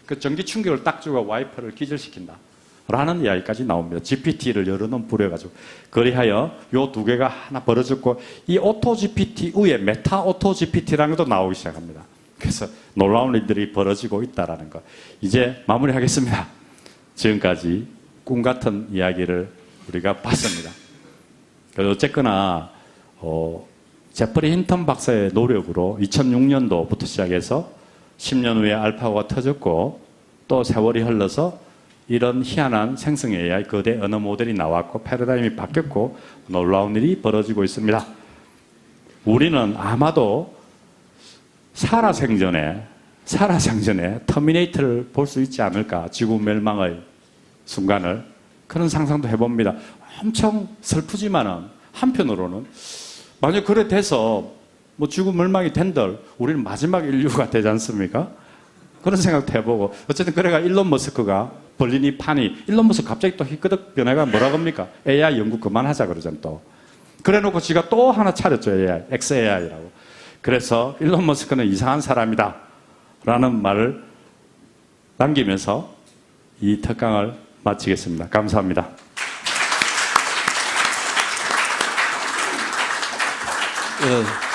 그 전기 충격을 딱 주고 와이프를 기절시킨다. 라는 이야기까지 나옵니다. GPT를 여러 놈 부려가지고. 그리하여 요 두 개가 하나 벌어졌고, 이 오토 GPT 위에 메타 오토 GPT라는 것도 나오기 시작합니다. 그래서 놀라운 일들이 벌어지고 있다라는 거. 이제 마무리하겠습니다. 지금까지 꿈 같은 이야기를 우리가 봤습니다. 어쨌거나, 제퍼리 힌턴 박사의 노력으로 2006년도부터 시작해서 10년 후에 알파고가 터졌고, 또 세월이 흘러서 이런 희한한 생성 AI 거대 언어 모델이 나왔고 패러다임이 바뀌었고 놀라운 일이 벌어지고 있습니다. 우리는 아마도 살아생전에 터미네이터를 볼 수 있지 않을까. 지구 멸망의 순간을. 그런 상상도 해봅니다. 엄청 슬프지만은 한편으로는 만약 그래 돼서 뭐 지구 멸망이 된들 우리는 마지막 인류가 되지 않습니까? 그런 생각도 해보고 어쨌든 그래가 일론 머스크가 벌리니 파니 일론 머스크 갑자기 또 희끄덕 변해가 뭐라고 합니까? AI 연구 그만하자 그러잖아 또. 그래놓고 지가 또 하나 차렸죠. AI, XAI라고. 그래서 일론 머스크는 이상한 사람이다 라는 말을 남기면서 이 특강을 마치겠습니다. 감사합니다. 예.